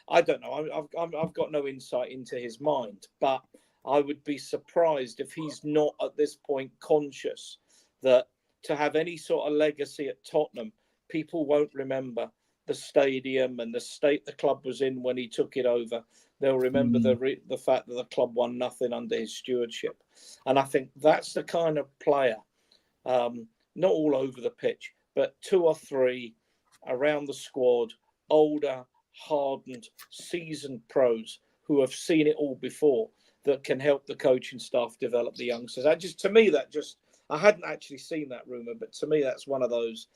I don't know. I've got no insight into his mind, but I would be surprised if he's not at this point conscious that to have any sort of legacy at Tottenham, people won't remember the stadium and the state the club was in when he took it over. They'll remember the fact that the club won nothing under his stewardship. And I think that's the kind of player, not all over the pitch, but 2 or 3 around the squad, older, hardened, seasoned pros who have seen it all before, that can help the coaching staff develop the youngsters. I hadn't actually seen that rumour, but to me, that's one of those,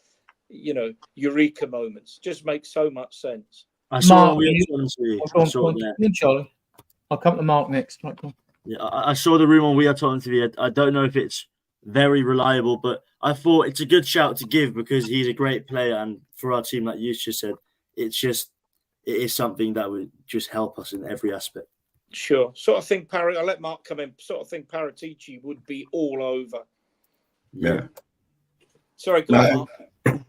eureka moments. Just makes so much sense. I saw Mark, Charlie. I'll come to Mark next. Right, yeah, I saw the room on We Are Tottenham TV. I don't know if it's very reliable, but I thought it's a good shout to give because he's a great player, and for our team, like you just said, it is something that would just help us in every aspect. Sure. I'll let Mark come in. Sort of think Paratici would be all over. Yeah. Sorry, go on, Mark.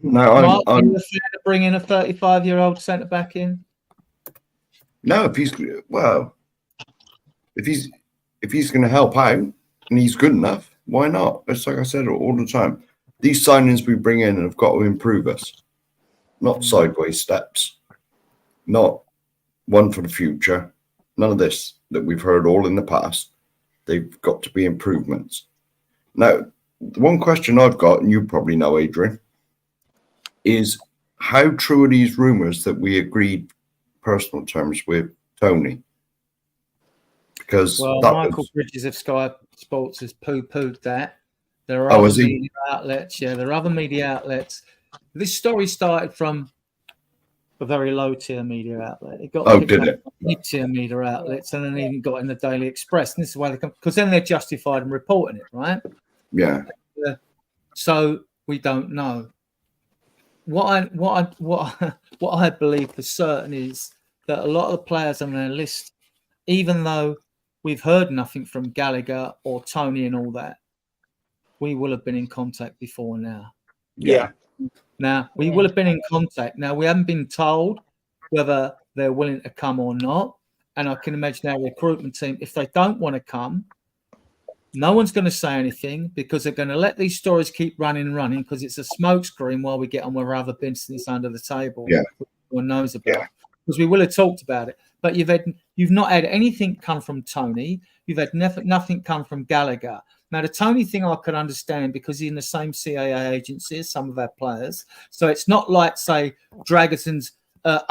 No, Mark, I'm you fair to bring in a 35-year-old centre back in? no. If he's going to help out and he's good enough, why not? It's like I said all the time. These signings we bring in have got to improve us, not sideways steps, not one for the future. None of this that we've heard all in the past. They've got to be improvements. Now, the one question I've got, and you probably know, Adrian, is how true are these rumours that we agreed personal terms with Tony? Because Michael Bridges of Sky Sports has poo-pooed that. There are other media outlets. Yeah, there are other media outlets. This story started from a very low-tier media outlet. It got mid-tier media outlets, and then even got in the Daily Express. And this is why they come, because then they're justified in reporting it, right? Yeah. So we don't know. What I believe for certain is that a lot of the players on their list, even though we've heard nothing from Gallagher or Tony and all that, we will have been in contact before now. Yeah. Now, we will have been in contact. Now, we haven't been told whether they're willing to come or not. And I can imagine our recruitment team, if they don't want to come, no one's going to say anything because they're going to let these stories keep running because it's a smokescreen while we get on with other business under the table. Yeah. Everyone knows about it. Because we will have talked about it. But you've not had anything come from Tony. You've had nothing come from Gallagher. Now, the Tony thing I could understand because he's in the same CAA agency as some of our players. So it's not like, say, Dragison's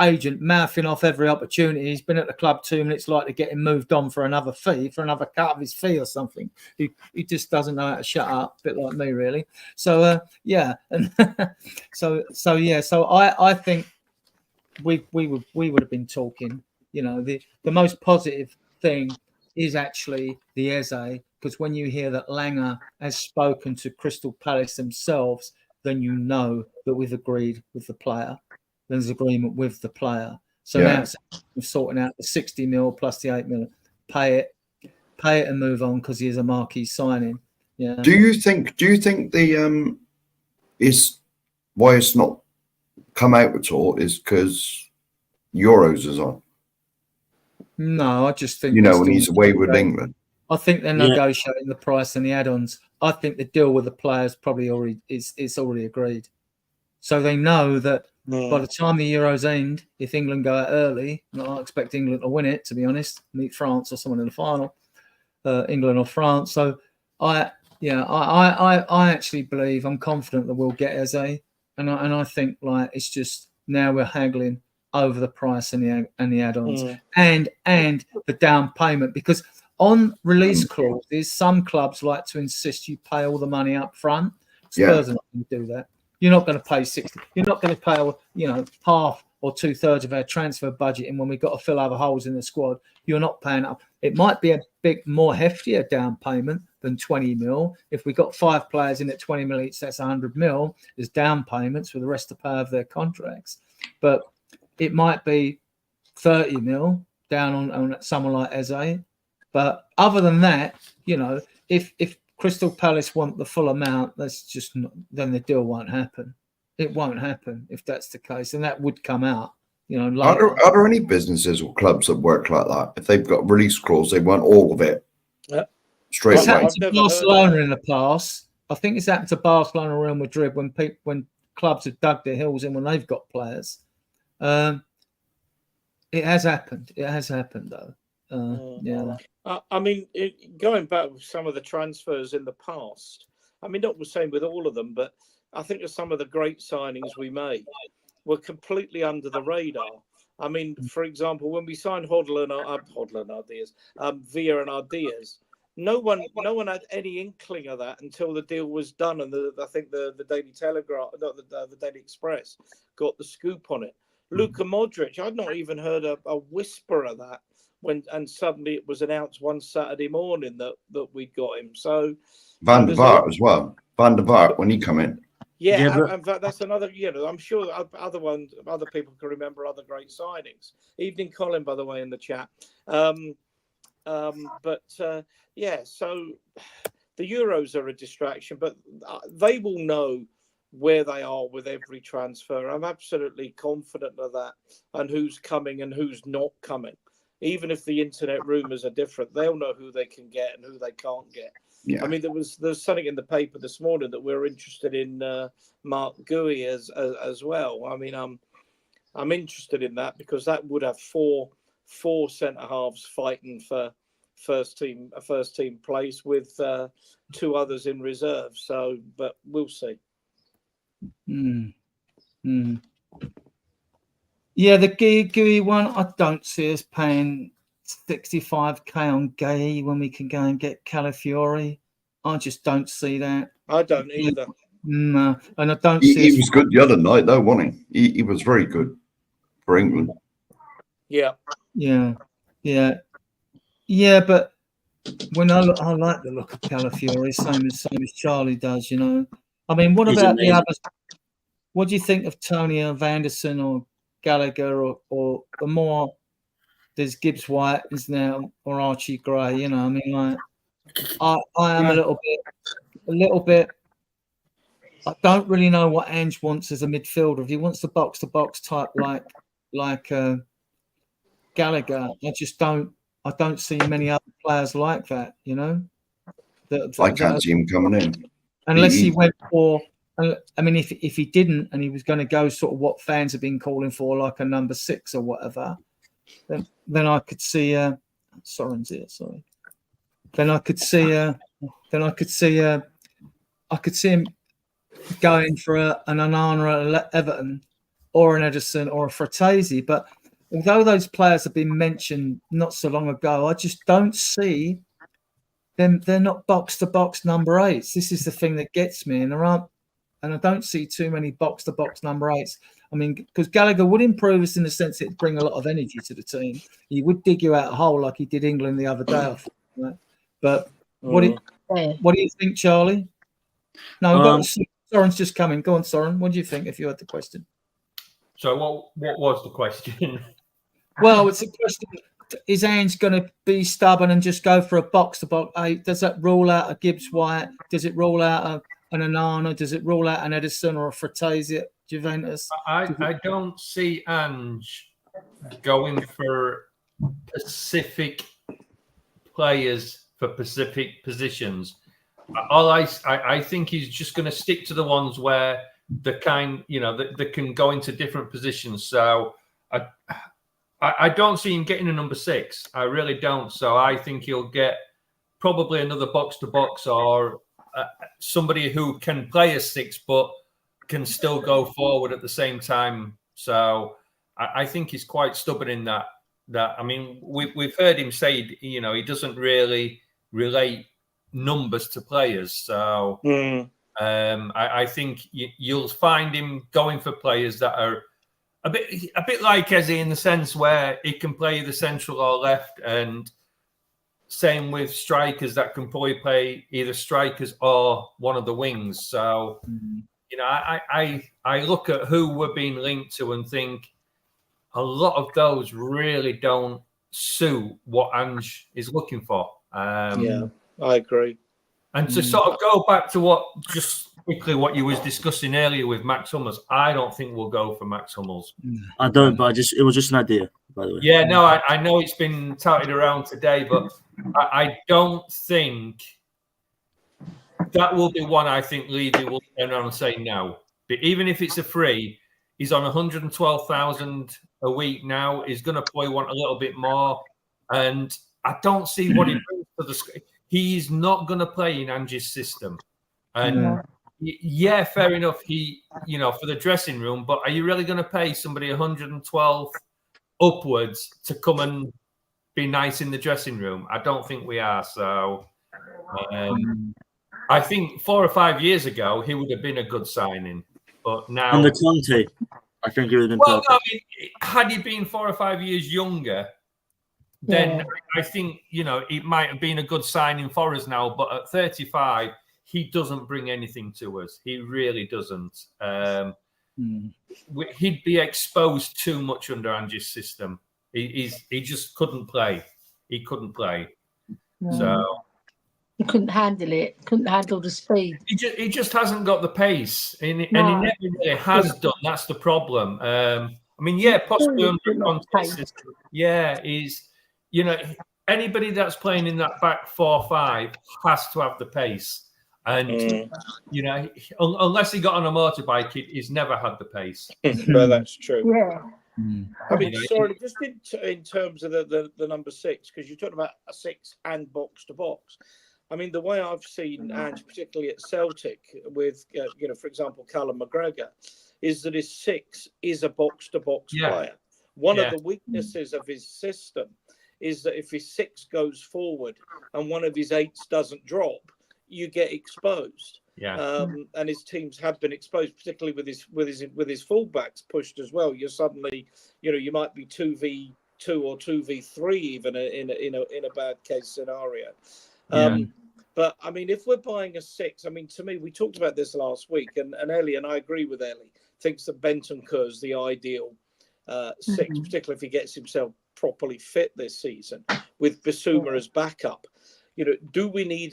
agent mouthing off every opportunity. He's been at the club 2 minutes, like to get him moved on for another fee, for another cut of his fee or something. He just doesn't know how to shut up, a bit like me, really. So, yeah. And so I think we would have been talking. The most positive thing is actually the Eze, because when you hear that Langer has spoken to Crystal Palace themselves, then you know that we've agreed with the player. There's agreement with the player. So now it's sorting out the 60 mil plus the 8 mil. Pay pay it and move on because he is a marquee signing. Yeah. Do you think the is why it's not come out at all is because Euros is on? No, I just think when he's away with England. I think they're negotiating the price and the add-ons. I think the deal with the players probably already is already agreed. So they know that by the time the Euros end, if England go out early, I expect England to win it, to be honest, meet France or someone in the final, England or France. So I actually believe, I'm confident that we'll get Eze, and I think like it's just now we're haggling over the price and the add-ons and the down payment, because on release clauses, some clubs like to insist you pay all the money up front. Spurs are not going to do that. You're not going to pay 60. You're not going to pay, half or 2/3 of our transfer budget. And when we've got to fill other holes in the squad, you're not paying up. It might be a big, more heftier down payment than 20 mil. If we got 5 players in at 20 mil each, that's 100 mil. There's down payments for the rest to pay of their contracts. But it might be 30 mil down on someone like Eze. But other than that, if Crystal Palace want the full amount, that's just not, then the deal won't happen. It won't happen if that's the case, and that would come out. Later. Are there any businesses or clubs that work like that? If they've got a release clause, they want all of it straight It's away. happened to Barcelona in the past. I think it's happened to Barcelona and Real Madrid when clubs have dug their heels in when they've got players. It has happened. It has happened though. Going back with some of the transfers in the past, not the same with all of them, but I think of some of the great signings we made were completely under the radar. For example, when we signed Villa and Ardiaz, no one had any inkling of that until the deal was done, and I think the Daily Telegraph, not the Daily Express, got the scoop on it. Luka Modric, I'd not even heard a whisper of that and suddenly it was announced one Saturday morning that we'd got him. So Van der Vaart as well. Van der Vaart when he come in. In fact, that's another. I'm sure other people can remember other great signings. Evening, Colin, by the way, in the chat. So the Euros are a distraction, but they will know where they are with every transfer. I'm absolutely confident of that, and who's coming and who's not coming. Even if the internet rumours are different, they'll know who they can get and who they can't get. Yeah. There's something in the paper this morning that we're interested in Mark Gui as well. I'm interested in that because that would have four centre halves fighting for a first team place with 2 others in reserve. So, but we'll see. Yeah, the Gui one, I don't see us paying 65k on Gay when we can go and get Calafiori. I just don't see that. I don't either. No, and I don't He see. was good the other night, though, wasn't he? He was very good for England. Yeah. But when I like the look of Calafiori, same as Charlie does. What about the others? What do you think of Tony or Vanderson or Gallagher or the more there's Gibbs White is now or Archie Gray? I am a little bit. I don't really know what Ange wants as a midfielder. If he wants the box to box type like Gallagher, I don't see many other players like that. I can't see him coming in unless he went for. If he didn't, and he was going to go sort of what fans have been calling for, like a number 6 or whatever, then I could see. Soren's here, sorry. Then I could see him going for an Onana at Everton, or an Edison, or a Fratesi. But although those players have been mentioned not so long ago, I just don't see them. They're not box to box number 8s. This is the thing that gets me, and I don't see too many box to box number 8s. Because Gallagher would improve us in the sense it'd bring a lot of energy to the team. He would dig you out a hole like he did England the other day. Right? But what do you think, Charlie? No, Soren's just coming. Go on, Soren. What do you think? If you had the question. So what was the question? Well, it's a question. is Ange going to be stubborn and just go for a box-to-box 8? Does that rule out a Gibbs White? Does it rule out an Onana? Does it rule out an Edison or a Fratesi at Juventus? I don't see Ange going for specific players for specific positions. I think he's just going to stick to the ones where the kind, that can go into different positions. So I don't see him getting a number 6. I really don't. So I think he'll get probably another box-to-box or somebody who can play a 6 but can still go forward at the same time. So I think he's quite stubborn in that. I mean, we've heard him say, he doesn't really relate numbers to players. So I think you'll find him going for players that are a bit like Eze in the sense where he can play the central or left, and same with strikers that can probably play either strikers or one of the wings. So I look at who we're being linked to and think a lot of those really don't suit what Ange is looking for. Yeah, I agree. And to sort of go back to what you was discussing earlier with Max Hummels, I don't think we'll go for Max Hummels. I don't, but it was just an idea, by the way. Yeah, no, I know it's been touted around today, but I don't think that will be one I think Levy will turn around and say no. But even if it's a free, he's on 112,000 a week now. He's going to probably want a little bit more. And I don't see what he brings to the... He's not going to play in Ange's system. And yeah, fair enough. He, for the dressing room, but are you really going to pay somebody 112 upwards to come and be nice in the dressing room? I don't think we are. So I think 4 or 5 years ago, he would have been a good signing. But now... And the Conte, I think he would have been perfect. I mean, had he been 4 or 5 years younger, then I think, it might have been a good signing for us now. But at 35, he doesn't bring anything to us. He really doesn't. He'd be exposed too much under Ange's system. He just couldn't play. He couldn't play. So he couldn't handle it. Couldn't handle the speed. He just hasn't got the pace, and he never really has done. That's the problem. I mean, possibly under Conte's system. Yeah, he's. Anybody that's playing in that back 4-5 has to have the pace. And, unless he got on a motorbike, he's never had the pace. Well, that's true. Yeah. I mean, sorry, just in terms of the number 6, because you talked about a 6 and box-to-box. I mean, the way I've seen Ange, particularly at Celtic, with, for example, Callum McGregor, is that his 6 is a box-to-box player. One of the weaknesses of his system is that if his 6 goes forward and one of his 8s doesn't drop, you get exposed. And his teams have been exposed, particularly with his fullbacks pushed as well. You're suddenly, you might be 2v2 or 2v3 even in a bad case scenario. But I mean, if we're buying a 6, I mean, to me, we talked about this last week, and Ellie, and I agree with Ellie, thinks that Bentancur is the ideal 6, particularly if he gets himself properly fit this season with Bissouma as backup. Do we need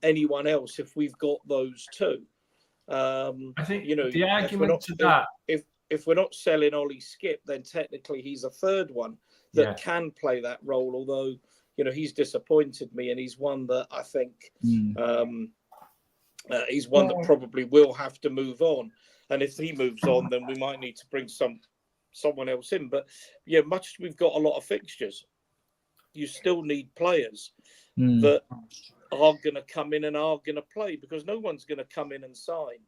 anyone else if we've got those two? I think the argument to that, if we're not selling Ollie Skip, then technically he's a third one that can play that role. Although he's disappointed me, and he's one that I think he's one that probably will have to move on. And if he moves on, then we might need to bring someone else in. But much as we've got a lot of fixtures, you still need players that are going to come in and are going to play, because no one's going to come in and sign.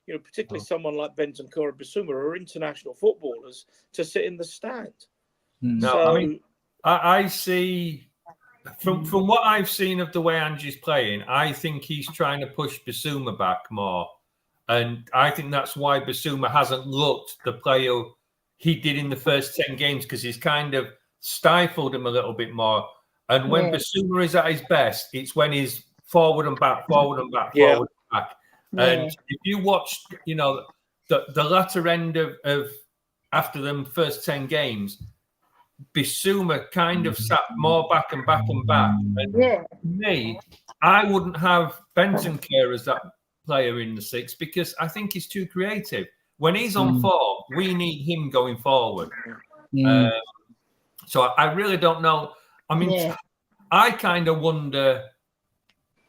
Particularly someone like Bentancur and Bissouma are international footballers to sit in the stand. I mean, I see from what I've seen of the way Ange's playing, I think he's trying to push Bissouma back more. And I think that's why Bissouma hasn't looked the player he did in the first 10 games, because he's kind of stifled him a little bit more. And when Bissouma is at his best, it's when he's forward and back, forward and back, forward and back. And if you watch, the latter end of after them first 10 games, Bissouma kind of sat more back and back and back. And Yeah. to me, I wouldn't have Bentancur as that player in the 6 because I think he's too creative. When he's on form, we need him going forward. So I really don't know. I mean, I kind of wonder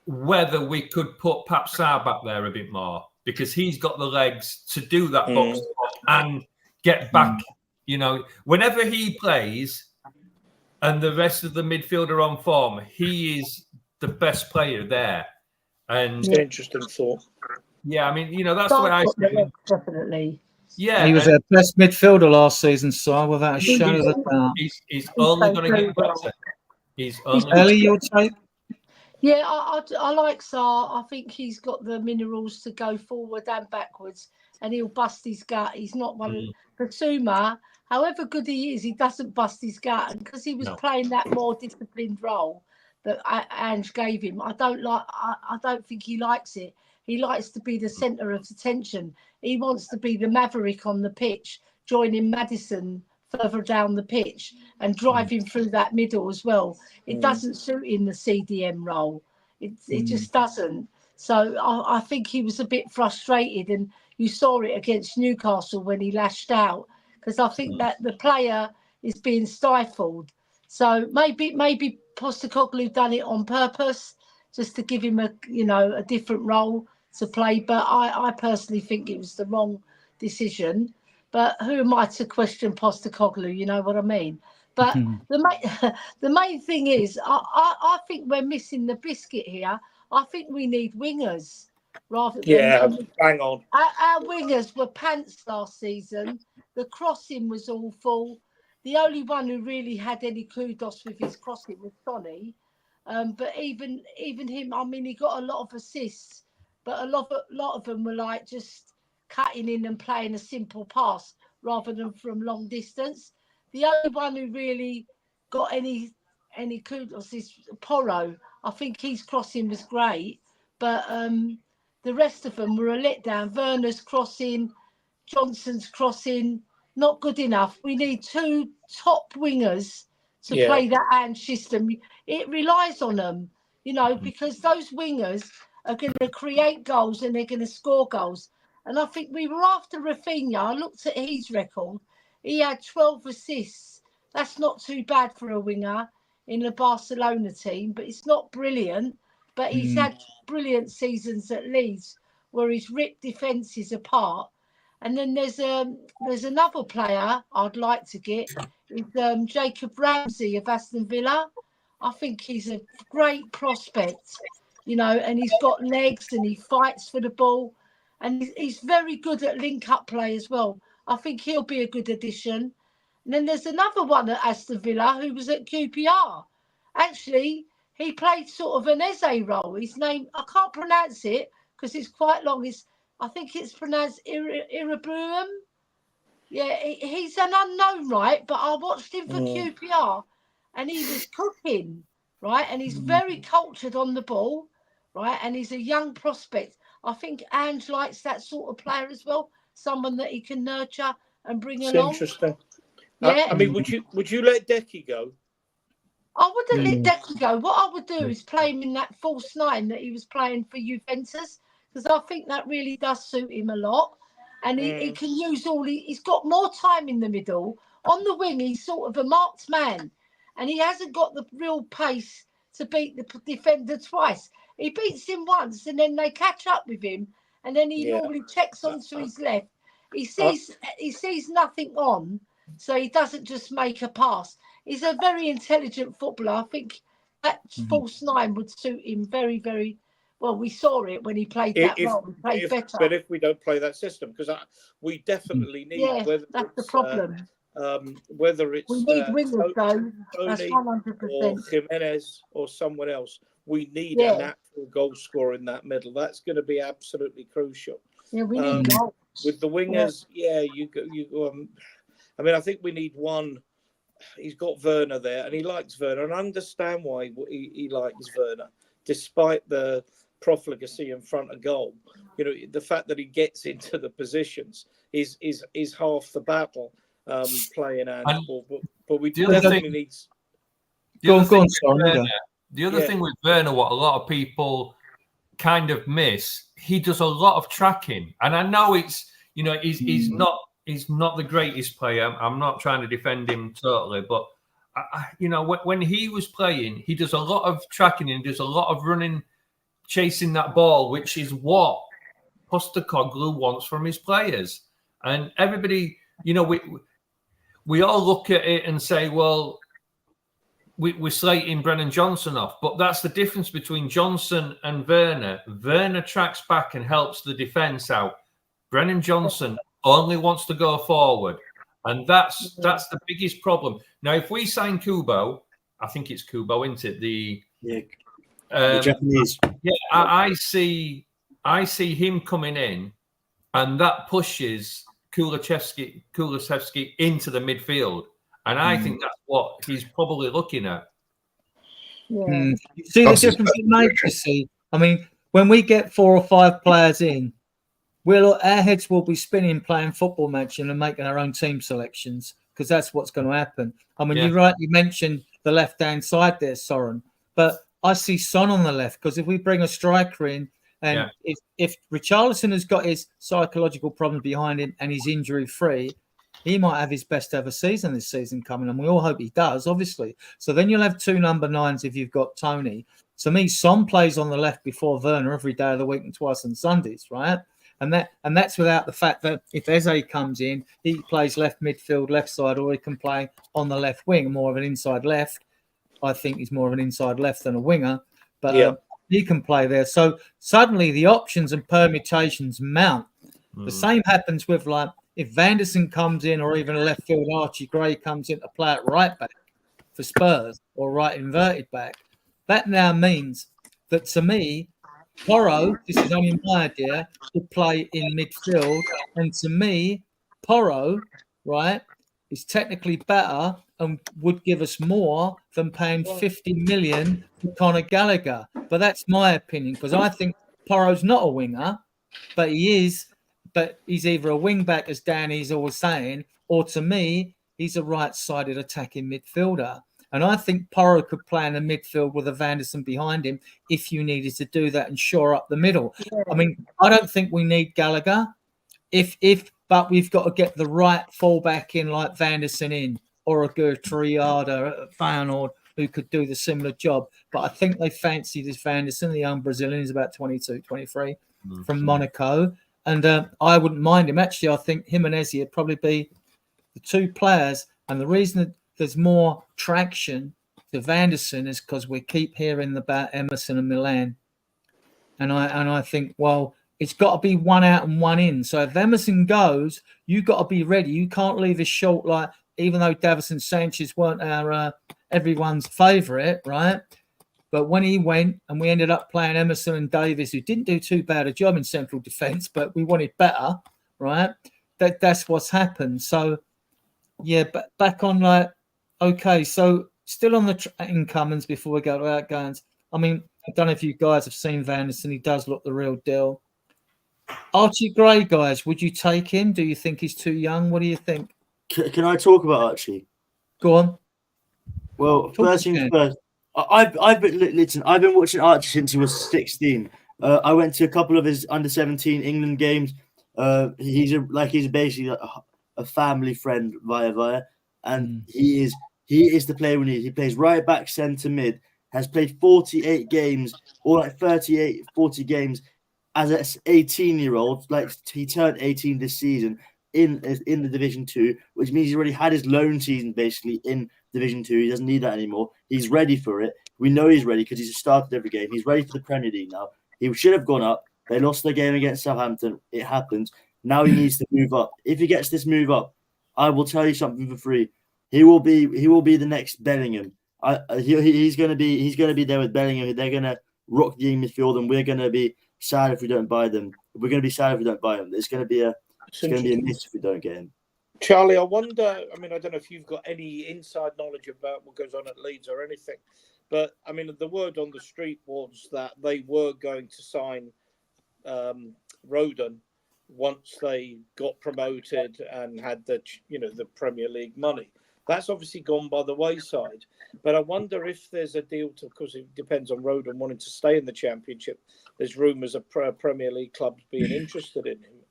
whether we could put Papsar back there a bit more because he's got the legs to do that box and get back. You know, whenever he plays and the rest of the midfield are on form, he is the best player there. And interesting thought. Yeah, I mean, you know, that's the way I see it. Definitely. Yeah, he was our best midfielder last season, Si, without a shadow of a doubt. He's only going to get better. Ellie, your take? Yeah, I like Sarr. I think he's got the minerals to go forward and backwards, and he'll bust his gut. He's not one. Bissouma, however good he is, he doesn't bust his gut, and because he was playing that more disciplined role that Ange gave him, I don't think he likes it. He likes to be the centre of attention. He wants to be the maverick on the pitch, joining Maddison further down the pitch and driving through that middle as well. It doesn't suit in the CDM role. It just doesn't. So I think he was a bit frustrated, and you saw it against Newcastle when he lashed out, because I think that the player is being stifled. So maybe Postecoglou done it on purpose, just to give him a different role to play. But I personally think it was the wrong decision. But who am I to question Postecoglou? You know what I mean? But the main thing is, I think we're missing the biscuit here. I think we need wingers rather than... bang on. Our wingers were pants last season. The crossing was awful. The only one who really had any kudos with his crossing was Sonny. But even him, I mean, he got a lot of assists, but a lot of them were like just cutting in and playing a simple pass rather than from long distance. The only one who really got any kudos is Porro. I think his crossing was great, but the rest of them were a letdown. Werner's crossing, Johnson's crossing, not good enough. We need 2 top wingers to play that Ange system. It relies on them, because those wingers are going to create goals and they're going to score goals. And I think we were after Rafinha. I looked at his record. He had 12 assists. That's not too bad for a winger in the Barcelona team, but it's not brilliant. But he's had brilliant seasons at Leeds where he's ripped defences apart. And then there's another player I'd like to get. Is Jacob Ramsey of Aston Villa. I think he's a great prospect, and he's got legs and he fights for the ball. And he's very good at link-up play as well. I think he'll be a good addition. And then there's another one at Aston Villa who was at QPR. Actually, he played sort of an Eze role. His name, I can't pronounce it because it's quite long. I think it's pronounced Irabruum. Yeah, he's an unknown, right? But I watched him for QPR and he was cooking, right? And he's very cultured on the ball, right? And he's a young prospect. I think Ange likes that sort of player as well, someone that he can nurture and bring along. Interesting. Yeah. I mean, would you let Decky go? I wouldn't let Decky go. What I would do is play him in that false 9 that he was playing for Juventus, because I think that really does suit him a lot. And he can use he's got more time in the middle. On the wing, he's sort of a marked man, and he hasn't got the real pace to beat the defender twice. He beats him once, and then they catch up with him, and then he normally checks onto his left. He sees nothing on, so he doesn't just make a pass. He's a very intelligent footballer. I think that false 9 would suit him very, very well. We saw it when he played that role. He played better. But if we don't play that system, because we definitely need. That's the problem. Whether it's we need wingers though. That's 100%. Or Jimenez or someone else, we need a natural goal scorer in that middle. That's going to be absolutely crucial. Yeah, we need goals. With the wingers. You go. I mean, I think we need one. He's got Werner there, and he likes Werner, and I understand why he likes Werner, despite the profligacy in front of goal. The fact that he gets into the positions is half the battle. Playing handball, but we The other definitely thing- need. The other Go thing on, with Soren, you Werner- go. the other Yeah. thing with Werner, what a lot of people kind of miss, he does a lot of tracking, and I know it's he's not the greatest player. I'm not trying to defend him totally, but when he was playing, he does a lot of tracking and does a lot of running, chasing that ball, which is what Postecoglou wants from his players. And everybody, we all look at it and say, well, we're slating Brennan Johnson off, but that's the difference between Johnson and Werner. Werner tracks back and helps the defense out. Brennan Johnson only wants to go forward, and that's the biggest problem. Now, if we sign Kubo, I think it's Kubo, isn't it? The Japanese. Yeah, I see him coming in, and that pushes Kulusevski into the midfield. And I think that's what he's probably looking at. Yeah. You see the That's his difference it best makes, you see? I mean, when we get 4 or 5 players in, our heads will be spinning playing football matching and making our own team selections, because that's what's going to happen. I mean, Yeah. you mentioned the left-hand side there, Soren, but I see Son on the left, because if we bring a striker in, and if Richarlison has got his psychological problems behind him and he's injury-free, he might have his best ever season this season coming, and we all hope he does, obviously. So then you'll have 2 number 9s if you've got Tony. To me, Son plays on the left before Werner every day of the week and twice on Sundays, right? And that's without the fact that if Eze comes in, he plays left midfield, left side, or he can play on the left wing, more of an inside left. I think he's more of an inside left than a winger, but he can play there. So suddenly the options and permutations mount. The same happens with, like, if Vanderson comes in, or even a left field Archie Gray comes in to play at right back for Spurs, or right inverted back. That now means that, to me, Porro, this is only my idea, should play in midfield. And to me, Porro, right, is technically better and would give us more than paying 50 million for Conor Gallagher. But that's my opinion, because I think Porro's not a winger, but he's either a wing back, as Danny's always saying, or to me, he's a right-sided attacking midfielder. And I think Porro could play in the midfield with a Vanderson behind him if you needed to do that and shore up the middle. Yeah. I mean, I don't think we need Gallagher, but we've got to get the right fullback in, like Vanderson in, or a Gurtriada at Feyenoord, who could do the similar job. But I think they fancy this Vanderson, the young Brazilian, he's about 22, 23, from Monaco. And I wouldn't mind him. Actually, I think him and Eze would probably be the 2 players. And the reason that there's more traction to Vanderson is because we keep hearing about Emerson and Milan. And I think, well, it's got to be one out and one in. So if Emerson goes, you've got to be ready. You can't leave us short, like, even though Davison Sanchez weren't our everyone's favourite, right? But when he went and we ended up playing Emerson and Davis, who didn't do too bad a job in central defence, but we wanted better, right? That's what's happened. So, yeah, but back on, like, okay, so still on the incomings before we go to outgoings. I mean, I don't know if you guys have seen Vanderson. He does look the real deal. Archie Gray, guys, would you take him? Do you think he's too young? What do you think? Can I talk about Archie? Go on. Well, first things first. I've been watching Archie since he was 16. I went to a couple of his under-17 England games. He's basically a family friend via, and he is the player we need. He plays right back, centre mid. Has played 48 games, or like 38, 40 games as an 18-year-old. Like, he turned 18 this season in the Division 2, which means he's already had his loan season basically in Division 2. He doesn't need that anymore. He's ready for it. We know he's ready because he's started every game. He's ready for the Premier League now. He should have gone up. They lost their game against Southampton. It happens. Now he needs to move up. If he gets this move up, I will tell you something for free. He will be the next Bellingham. He's going to be there with Bellingham. They're going to rock the midfield, and we're going to be sad if we don't buy them. We're going to be sad if we don't buy them. It's going to be a miss if we don't get him. Charlie, I wonder, I mean, I don't know if you've got any inside knowledge about what goes on at Leeds or anything, but I mean, the word on the street was that they were going to sign Rodon once they got promoted and had the Premier League money. That's obviously gone by the wayside. But I wonder if there's a deal to, because it depends on Roden wanting to stay in the Championship. There's rumours of Premier League clubs being interested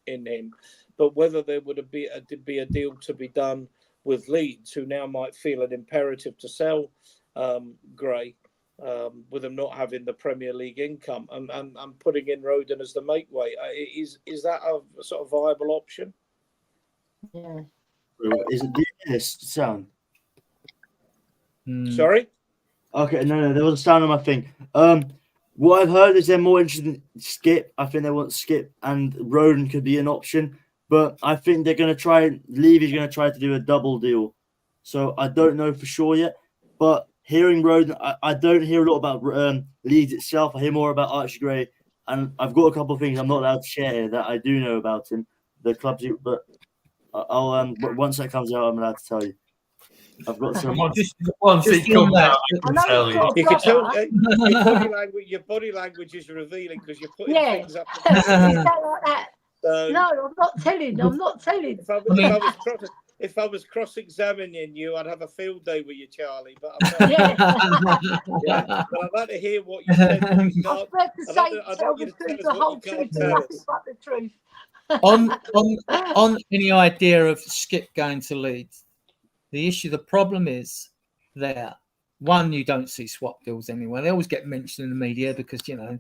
in him. But whether there would be a deal to be done with Leeds, who now might feel an imperative to sell Gray, with them not having the Premier League income, and putting in Roden as the makeweight. Is that a sort of viable option? Yeah. Is it this sound? Sorry? Okay, no, there was a sound on my thing. What I've heard is they're more interested in Skip. I think they want Skip, and Roden could be an option. But I think they're going to try. Levy's going to try to do a double deal. So I don't know for sure yet. But hearing Roden, I don't hear a lot about Leeds itself. I hear more about Archie Gray, and I've got a couple of things I'm not allowed to share here that I do know about him. The clubs, but I'll once that comes out, I'm allowed to tell you. I've got some. Once it comes out, I can tell you. You can tell your body language is revealing because you're putting things up. Is that like that? So, No, I'm not telling. I'm not telling. If I was cross-examining you, I'd have a field day with you, Charlie. But I'm not. Yeah. But I'd like to hear what you said. I was about to say, tell the truth, the whole truth, and nothing but the truth. on any idea of Skip going to Leeds, the problem is there. One, you don't see swap deals anywhere. They always get mentioned in the media because, you know,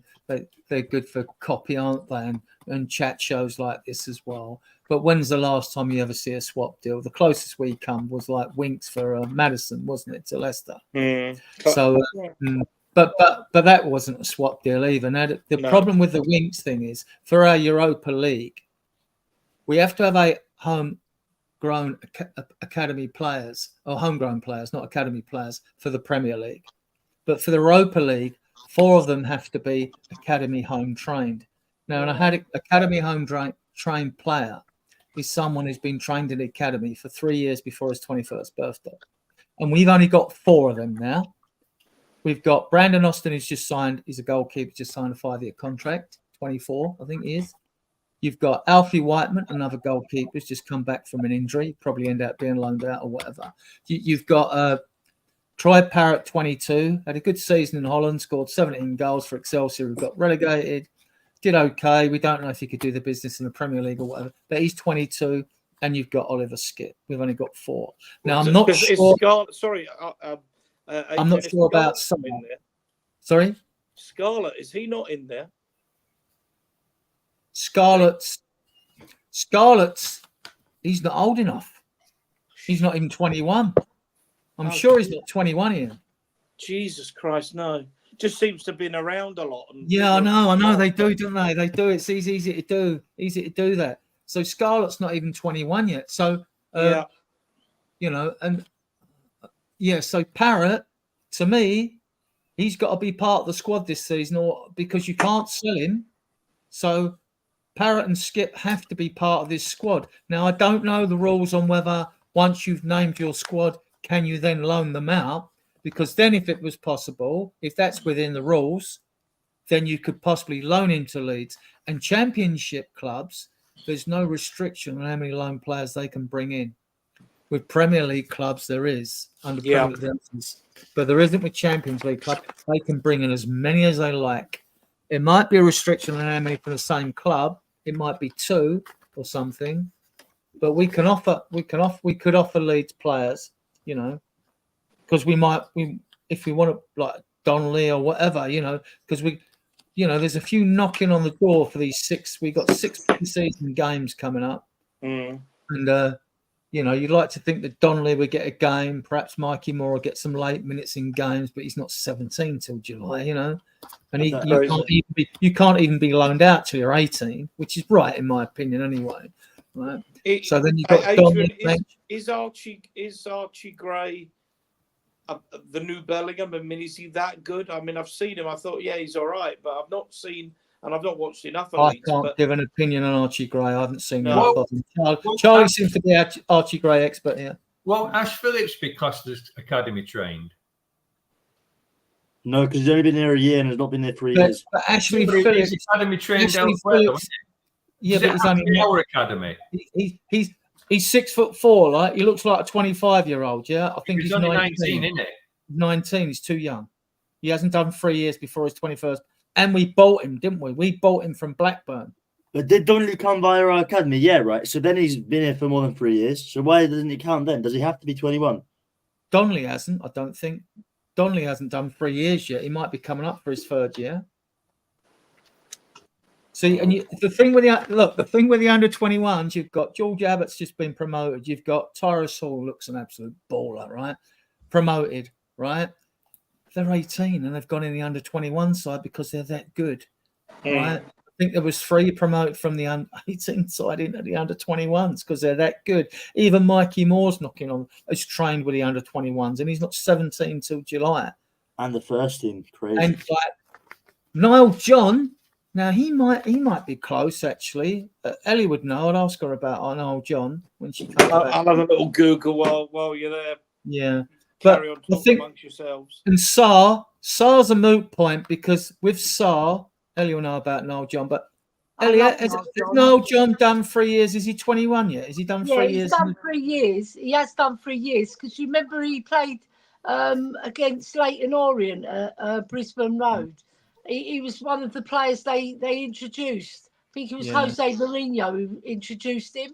they're good for copy, aren't they? And chat shows like this as well. But when's the last time you ever see a swap deal? The closest we come was like Winks for Madison, wasn't it, to Leicester? So, but that wasn't a swap deal either. Now, the problem with the Winks thing is, for our Europa League, we have to have a homegrown academy players, or homegrown players, not academy players, for the Premier League. But for the Europa League, 4 of them have to be academy home trained. Now, an academy home trained player is someone who's been trained in the academy for 3 years before his 21st birthday. And we've only got 4 of them now. We've got Brandon Austin, who's just signed, he's a goalkeeper, just signed a 5-year contract, 24, I think he is. You've got Alfie Whiteman, another goalkeeper, who's just come back from an injury, probably end up being loaned out or whatever. You've got Troy Parrott, 22, had a good season in Holland, scored 17 goals for Excelsior, who got relegated, did okay. We don't know if he could do the business in the Premier League or whatever, but he's 22, and you've got Oliver Skip. We've only got 4. Now, I'm not sure. I'm not sure about someone. Sorry? Scarlett, is he not in there? Scarlett's, he's not old enough. He's not even 21. I'm sure he's not 21 here. Jesus Christ, no. Just seems to have been around a lot. Yeah, I know. They do, don't they? They do. It's easy to do that. So Scarlett's not even 21 yet. So, you know, and so Parrott, to me, he's got to be part of the squad this season, or because you can't sell him. So Parrott and Skip have to be part of this squad. Now, I don't know the rules on whether once you've named your squad, can you then loan them out? Because then if it was possible, if that's within the rules, then you could possibly loan him to Leeds. And Championship clubs, there's no restriction on how many loan players they can bring in. With Premier League clubs, there is under Premier League, but there isn't with Champions League clubs. They can bring in as many as they like. It might be a restriction on how many from the same club. It might be 2 or something. But we could offer Leeds players, you know, because if we want to, like Donnelly or whatever, you know, because there's a few knocking on the door for these 6. We got 6 season games coming up, and you know, you'd like to think that Donnelly would get a game. Perhaps Mikey Moore will get some late minutes in games, but he's not 17 till July, you know, and you can't even be loaned out till you're 18, which is right in my opinion, anyway. Right. So then you've got Adrian, is Archie Gray the new Bellingham? I mean, is he that good? I mean, I've seen him. I thought, he's all right, but I've not seen, and I've not watched enough of I can't give an opinion on Archie Gray. I haven't seen enough of him. Charlie seems to be Archie Gray expert here. Well, Ash Phillips be classed as academy trained? No, because he's only been there a year and has not been there 3 years. But Ashley Phillips, academy trained elsewhere. Yeah, but he's only our academy. He's He's 6'4", like he looks like a 25-year-old. Yeah, I think he's only 19, isn't it? 19. He's too young. He hasn't done 3 years before his 21st. And we bought him, didn't we? We bought him from Blackburn. But did Donnelly come via our academy? Yeah, right. So then he's been here for more than 3 years. So why doesn't he count then? Does he have to be 21? Donnelly hasn't, I don't think. Donnelly hasn't done 3 years yet. He might be coming up for his 3rd year. See, and the thing with the under-21s, you've got George Abbott's just been promoted. You've got Tyrus Hall, looks an absolute baller, right? Promoted, right? They're 18 and they've gone in the under-21 side because they're that good, right? I think there was 3 promoted from the under-18 side into the under-21s because they're that good. Even Mikey Moore's knocking on. He's trained with the under-21s and he's not 17 till July. And the first team, crazy. And like Niall John. Now he might be close actually. Ellie would know. I'd ask her about Niall John when she comes back. I'll have a little Google while you're there. Yeah, Carry on talking amongst yourselves. And Sar's a moot point because with Sar, Ellie will know about Niall John. But Ellie, has Niall John done 3 years? Is he 21 yet? Has he done 3 years? Yeah, he's done 3 years. He has done 3 years because you remember he played against Leighton Orient at Brisbane Road. He was one of the players they introduced. I think it was Jose Mourinho who introduced him,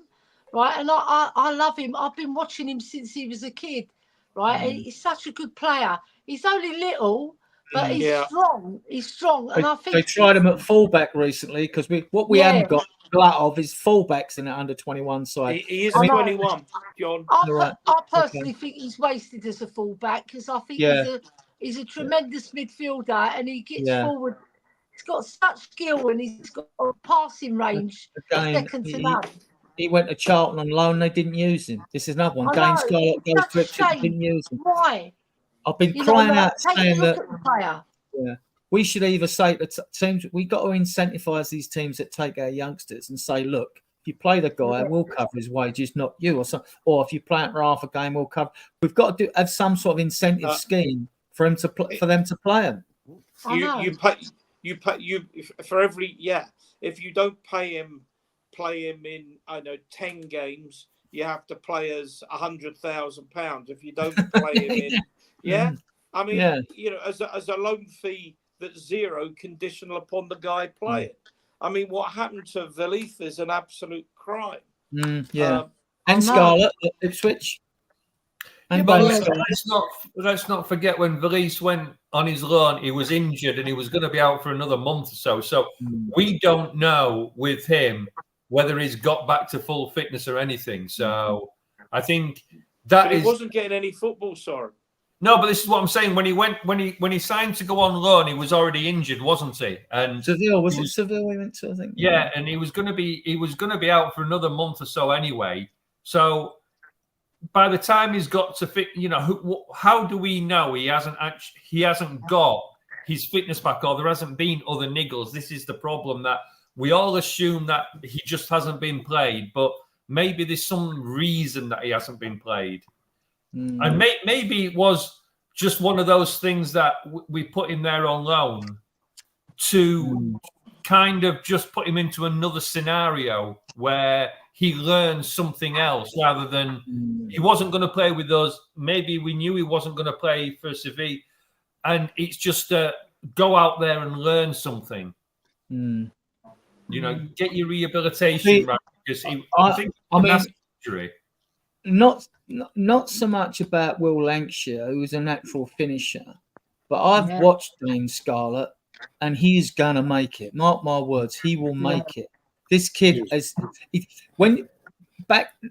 right? And I love him. I've been watching him since he was a kid, right? And he's such a good player. He's only little, but he's strong. He's strong. And I think they tried him at fullback recently because we haven't got a lot of his fullbacks in the under-21 side. He is 21, John. I personally think he's wasted as a fullback because I think he's a tremendous midfielder and he gets forward. He's got such skill and he's got a passing range second to none. He went to Charlton on loan. They didn't use him. This is another one. Dane Scarlett goes to Ipswich, didn't use him. Why? I've been crying out saying that. Yeah, we should either say to teams, we got to incentivise these teams that take our youngsters and say, look, if you play the guy, we'll cover his wages, not you, or if you play it for half a game, we'll cover. We've got to have some sort of incentive scheme for them to play him. You pay for every if you don't play him in 10 games, you have to play us £100,000. If you don't play him in I mean as a loan fee that's zero, conditional upon the guy playing. I mean, what happened to Velith is an absolute crime. And Scarlett at Ipswich. And but let's not forget when Velith went on his loan, he was injured and he was going to be out for another month or so. So we don't know with him whether he's got back to full fitness or anything. So I think he wasn't getting any football, sorry. No, but this is what I'm saying. When he signed to go on loan, he was already injured, wasn't he? And Seville, was it Seville he went to? I think. Yeah, and he was going to be out for another month or so anyway. So by the time he's got to fit, how do we know he hasn't got his fitness back, or there hasn't been other niggles? This is the problem, that we all assume that he just hasn't been played, but maybe there's some reason that he hasn't been played. And maybe it was just one of those things that we put him there on loan to kind of just put him into another scenario where he learns something else rather than he wasn't going to play with us. Maybe we knew he wasn't going to play for Seville, and it's just go out there and learn something. Get your rehabilitation right, because I think injury. Not so much about Will Lancashire, who's a natural finisher, but I've watched Dane Scarlett, and he's gonna make it. Mark my words, he will make it. This kid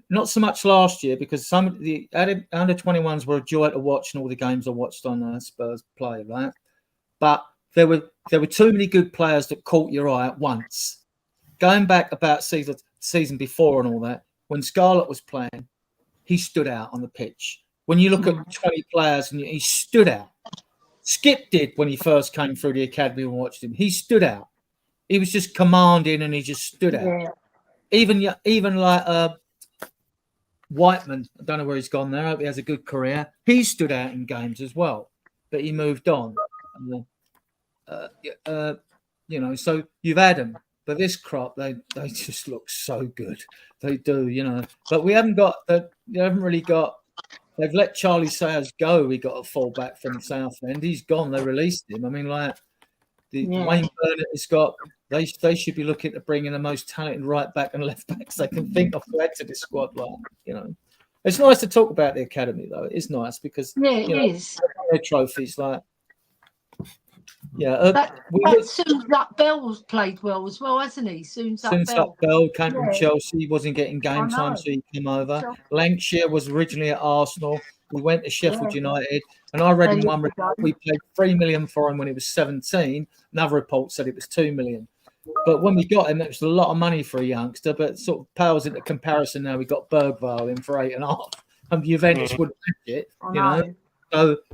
not so much last year, because some of the under 21s were a joy to watch, and all the games I watched on Spurs play, right? But there were too many good players that caught your eye at once. Going back about season before and all that, when Scarlett was playing, he stood out on the pitch. When you look at 20 players, and he stood out. Skip did when he first came through the academy and watched him. He stood out. He was just commanding, and he just stood out. Even like Whiteman, I don't know where he's gone there. I hope he has a good career. He stood out in games as well, but he moved on. So you've had him. But this crop, they just look so good. They do, you know. But we haven't got that. They haven't really got. They've let Charlie Sayers go. We got a fullback from Southend. He's gone. They released him. I mean, like Wayne Burnett has got. They should be looking to bring in the most talented right back and left backs they can think of to add to this squad. Like, you know, it's nice to talk about the academy though. It is nice because it is. Their trophies like. Yeah, That Soon Up Bell's played well as well, hasn't he? Soon Up Bell came from Chelsea, wasn't getting game time, so he came over. Lancashire was originally at Arsenal. We went to Sheffield United, and I read in one report we paid $3 million for him when he was 17. Another report said it was $2 million. But when we got him, it was a lot of money for a youngster, but sort of pales into comparison now. We got Bergvall in for 8.5, and Juventus wouldn't match it, you know.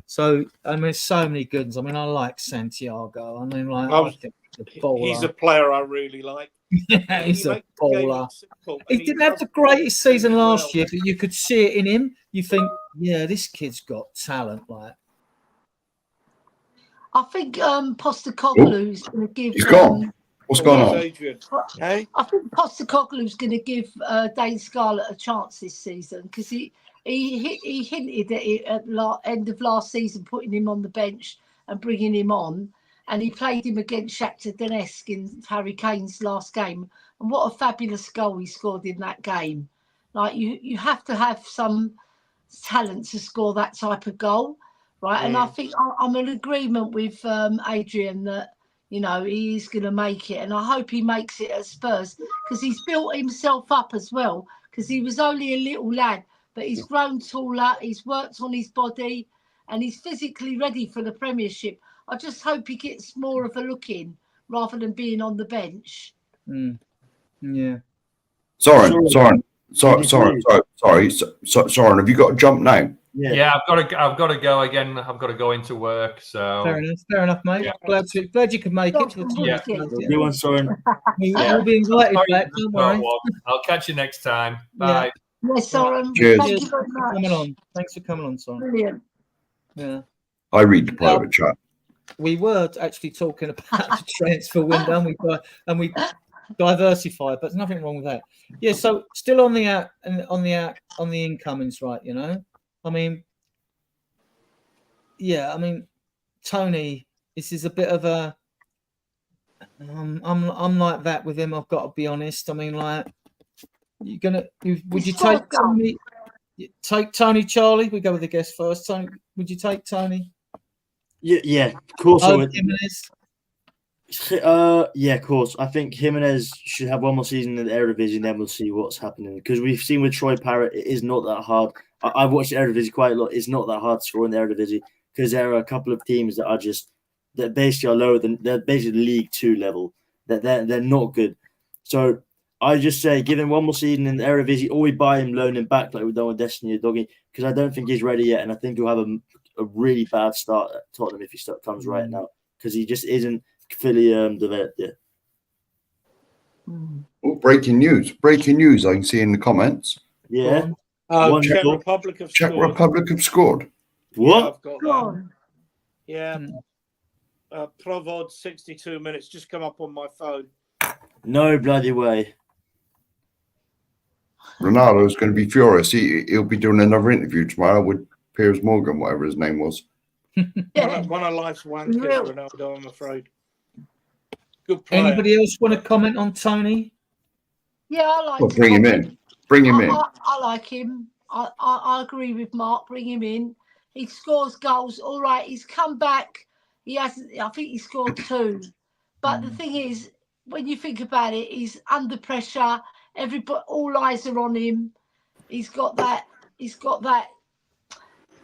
So I mean, there's so many good ones. I mean, I like Santiago. I mean, like I think he's a player I really like. Yeah, he's a baller. He didn't have the greatest season last year, but you could see it in him. You think, yeah, this kid's got talent. Like, I think Postecoglou's going to give. He's gone. What's going on? Adrian? Hey? I think Postecoglou's going to give Dane Scarlett a chance this season because he hinted at it at end of last season, putting him on the bench and bringing him on. And he played him against Shakhtar Donetsk in Harry Kane's last game. And what a fabulous goal he scored in that game. Like, you have to have some talent to score that type of goal, right? And I think I'm in agreement with Adrian that, you know, he is going to make it. And I hope he makes it at Spurs because he's built himself up as well because he was only a little lad. But he's grown taller, he's worked on his body, and he's physically ready for the Premiership. I just hope he gets more of a look in rather than being on the bench. Yeah. Soren, have you got to jump now? Yeah, I've got to go again. I've got to go into work. So fair enough, mate. Yeah. Glad you could make it to the time. You want Soren? We'll be invited back. Don't worry. I'll catch you next time. Bye. Yes, Soren. Cheers. Thank you very much. Thanks for coming on, Soren. Brilliant. Yeah. I read the private chat. We were actually talking about the transfer window, and we diversified, but there's nothing wrong with that. Yeah. So still on the incomings, right? You know, I mean, yeah. I mean, Tony, this is a bit of a. I'm like that with him. I've got to be honest. I mean, like, would you take Tony? Take Tony, Charlie. We go with the guest first. Tony, would you take Tony? Yeah, of course I would. Jimenez. Yeah, of course. I think Jimenez should have one more season in the Eredivisie, and then we'll see what's happening. Because we've seen with Troy Parrott, it is not that hard. I've watched the Eredivisie quite a lot. It's not that hard to score in the Eredivisie because there are a couple of teams that basically are lower than they're basically League 2 level. That they're not good. So I just say give him one more season in the Eredivisie, or we buy him, loan him back like we've done with Destiny Doggy. Because I don't think he's ready yet, and I think he'll have a really bad start at Tottenham if he comes right now because he just isn't fully developed yet. Oh, breaking news! I can see in the comments. Yeah, Czech Republic have scored. What? Yeah, I've got that. Yeah. Provod 62 minutes just come up on my phone. No bloody way. Ronaldo's going to be furious. He'll be doing another interview tomorrow with Piers Morgan, whatever his name was. One of life's wankers, Ronaldo, I'm afraid. Good player. Anybody else want to comment on Tony? Yeah, I like. Well, bring him in. I like him. I agree with Mark. Bring him in. He scores goals. All right, he's come back. He hasn't. I think he scored 2. But the thing is, when you think about it, he's under pressure. All eyes are on him. He's got that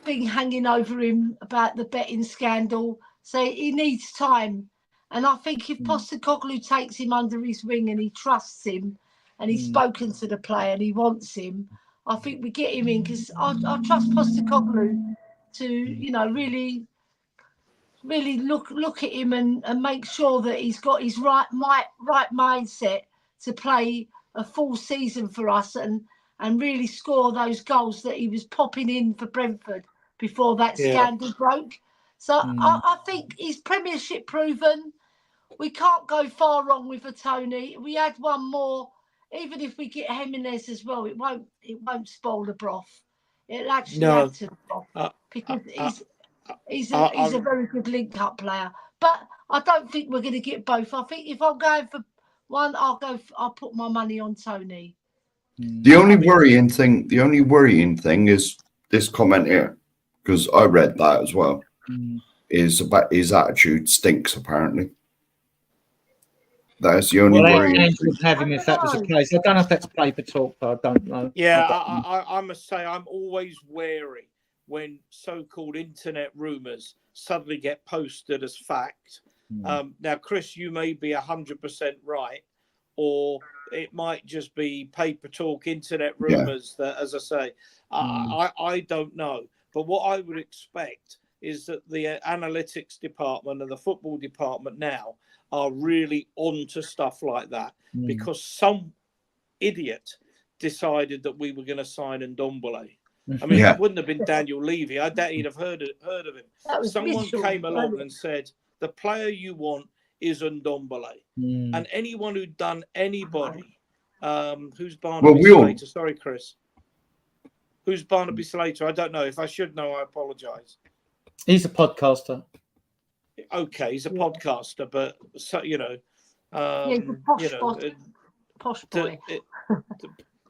thing hanging over him about the betting scandal. So he needs time. And I think if Postecoglou takes him under his wing and he trusts him and he's spoken to the player and he wants him, I think we get him in because I trust Postecoglou to, you know, really look at him and make sure that he's got his right mindset to play a full season for us and really score those goals that he was popping in for Brentford before that scandal broke. So I think he's Premiership proven. we can't go far wrong with a Tony. We had one more. Even if we get Jimenez as well, it won't spoil the broth. It'll actually add to the broth because he's a very good link-up player. But I don't think we're going to get both. I think if I'm going for one, I'll put my money on Tony. The only worrying thing is this comment here, because I read that as well. Is about his attitude stinks. Apparently, that is the only worry. Would have him if that was the case. I don't know if that's paper talk, but I don't know. Yeah, I must say I'm always wary when so-called internet rumors suddenly get posted as fact. Now, Chris, you may be 100% right, or it might just be paper talk, internet rumors that, as I say, I don't know. But what I would expect is that the analytics department and the football department now are really onto stuff like that because some idiot decided that we were going to sign Ndombele. I mean, it wouldn't have been Daniel Levy. I doubt he'd have heard of him. Someone came along and said, the player you want is Ndombele. And anyone who'd done anybody, who's Barnaby Slater? Sorry, Chris. Who's Barnaby Slater? I don't know. If I should know, I apologise. He's a podcaster. Okay, he's a podcaster, but so he's a posh boy.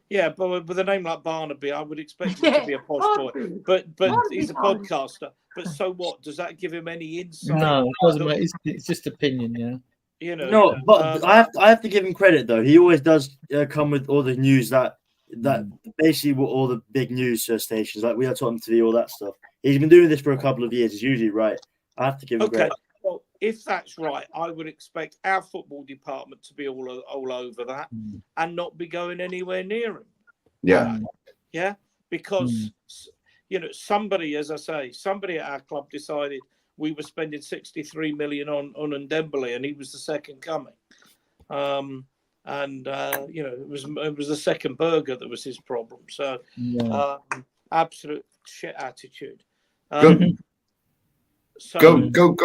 Yeah, but with a name like Barnaby, I would expect him to be a posh boy. But he's a podcaster. But so what? Does that give him any insight? No, it doesn't. It's just opinion, yeah. You know. No, but I have to give him credit though. He always does come with all the news that basically what all the big news stations like We Are Tottenham TV, all that stuff. He's been doing this for a couple of years. He's usually right. I have to give him credit. Well, if that's right, I would expect our football department to be all over that and not be going anywhere near him. Yeah. Because somebody, as I say, somebody at our club decided we were spending 63 million on Ndombele, and he was the second coming. It was the second burger that was his problem. So absolute shit attitude. Go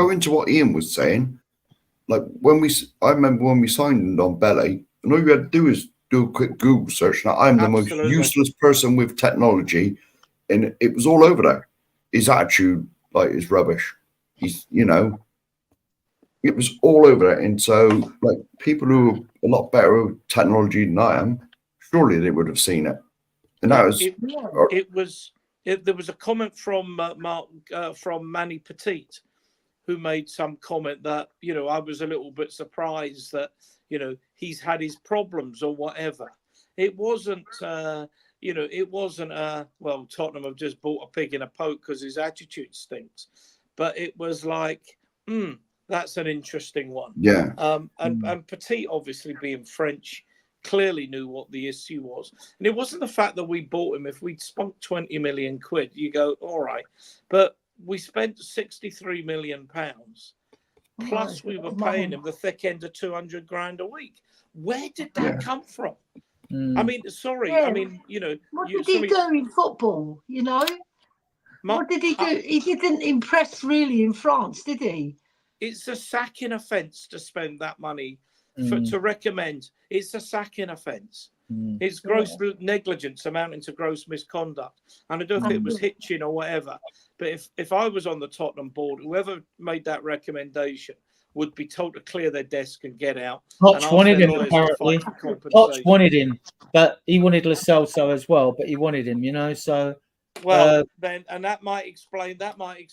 into what Ian was saying. Like I remember when we signed Ndombele, and all you had to do is do a quick Google search. Now I'm the most useless person with technology, and it was all over there. His attitude, is rubbish. He's, it was all over there. And so, people who are a lot better with technology than I am, surely they would have seen it. And that was there was a comment from from Manny Petit, who made some comment that I was a little bit surprised that he's had his problems or whatever. It wasn't it wasn't Tottenham have just bought a pig in a poke because his attitude stinks, but it was like that's an interesting one. And Petit, obviously being French, clearly knew what the issue was. And it wasn't the fact that we bought him. If we'd spent 20 million quid, you go, all right. But we spent 63 million pounds. Plus we were paying him the thick end of 200 grand a week. Where did that come from? I mean, sorry. Yeah. I mean, what did he do in football? What did he do? He didn't impress really in France, did he? It's a sacking offence to spend that money to recommend. It's a sacking offence. It's gross negligence amounting to gross misconduct. And I don't know if it was Hitchin or whatever, but if I was on the Tottenham board, whoever made that recommendation would be told to clear their desk and get out. Poch wanted him, apparently. Poch wanted him, but he wanted Lo Celso as well, but he wanted him, so... Well, then, and that might explain why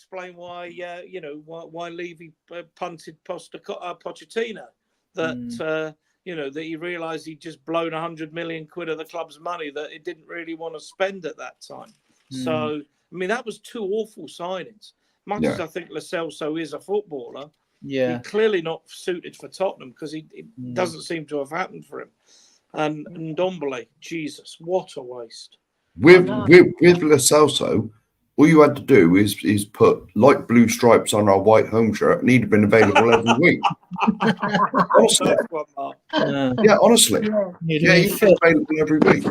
why Levy punted Pochettino. That that he realised he'd just blown 100 million quid of the club's money that he didn't really want to spend at that time. So I mean, that was two awful signings. Much as I think Lo Celso is a footballer, he's clearly not suited for Tottenham because it doesn't seem to have happened for him. And Ndombele, Jesus, what a waste. With Lo Celso, all you had to do is put light blue stripes on our white home shirt, and he'd have been available every week. Honestly. Honestly. He'd been available every week.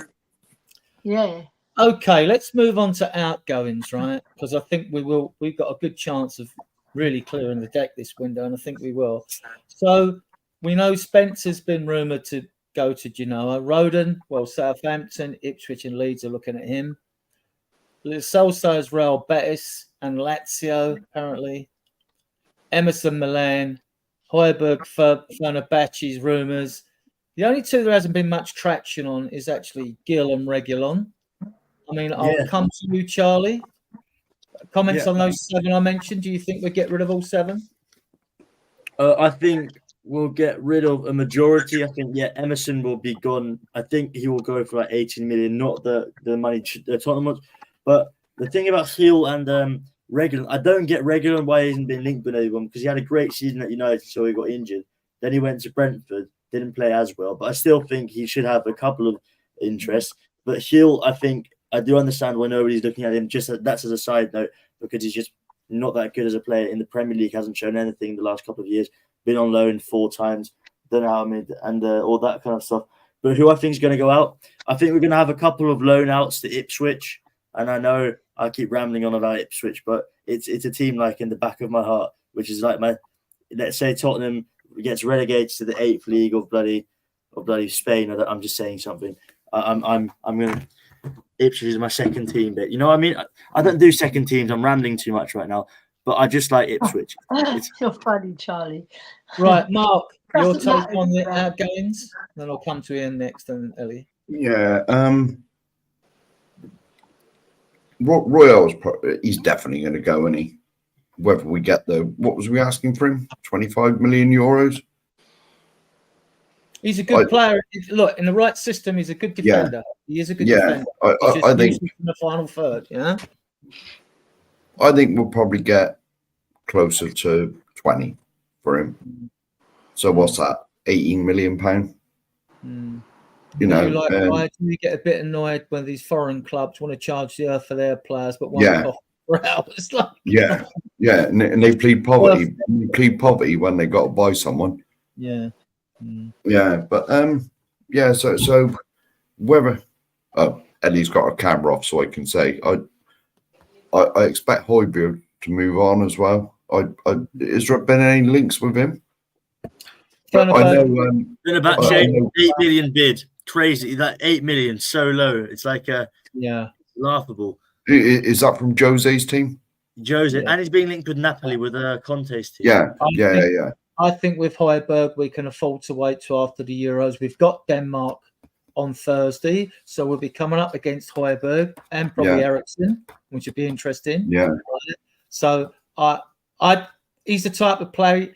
Yeah. Okay, let's move on to outgoings, right? Because I think we've got a good chance of really clearing the deck this window, and I think we will. So we know Spencer's been rumoured to go to Genoa. Roden, well, Southampton, Ipswich and Leeds are looking at him. Celso's Real Betis and Lazio, apparently. Emerson Milan, Højbjerg, Fenerbahce's rumours. The only two there hasn't been much traction on is actually Gil and Reguilon. I mean, I'll come to you, Charlie. Comments on those 7 I mentioned. Do you think we'll get rid of all 7? I think we'll get rid of a majority. I think, Emerson will be gone. I think he will go for like 18 million, not the money Tottenham wants. But the thing about Gil and Reguilon, I don't get Reguilon why he hasn't been linked with anyone, because he had a great season at United, so he got injured. Then he went to Brentford, didn't play as well. But I still think he should have a couple of interests. But Gil, I think, I do understand why nobody's looking at him. That's as a side note, because he's just not that good as a player in the Premier League. Hasn't shown anything the last couple of years. Been on loan 4 times. Don't know how many, and all that kind of stuff. But who I think is going to go out? I think we're going to have a couple of loan outs to Ipswich. And I know I keep rambling on about Ipswich, but it's a team like in the back of my heart, which is like let's say Tottenham gets relegated to the 8th league of bloody Spain. I'm just saying something. I'm gonna. Ipswich is my second team, but you know what I mean. I don't do second teams. I'm rambling too much right now, but I just like Ipswich. You're funny, Charlie. Right, Mark, your Doesn't take matter, on the man. gains. Then I'll come to Ian next and Ellie. Yeah. Royale's he's definitely going to go, isn't he? Whether we get what was we asking for him? 25 million euros. He's a good player. Look, in the right system, he's a good defender. He is a good defender. I think in the final third. Yeah. I think we'll probably get closer to 20 for him. So what's that? 18 million pound. You know, you get a bit annoyed when these foreign clubs want to charge the earth for their players, but won't cost for hours. Like, and they plead poverty. They plead poverty when they got to buy someone. Yeah. But so whether Eddie's got a camera off, so I can say I expect Højbjerg to move on as well. Has there been any links with him? I know. Been about 8 million bid. Crazy, that 8 million so low. It's like laughable. Is that from Jose's team? Jose, and he's being linked with Napoli with Conte's team. Yeah. I think with Højbjerg, we can afford to wait till after the Euros. We've got Denmark on Thursday, so we'll be coming up against Højbjerg and probably Ericsson, which would be interesting. Yeah. So he's the type of player.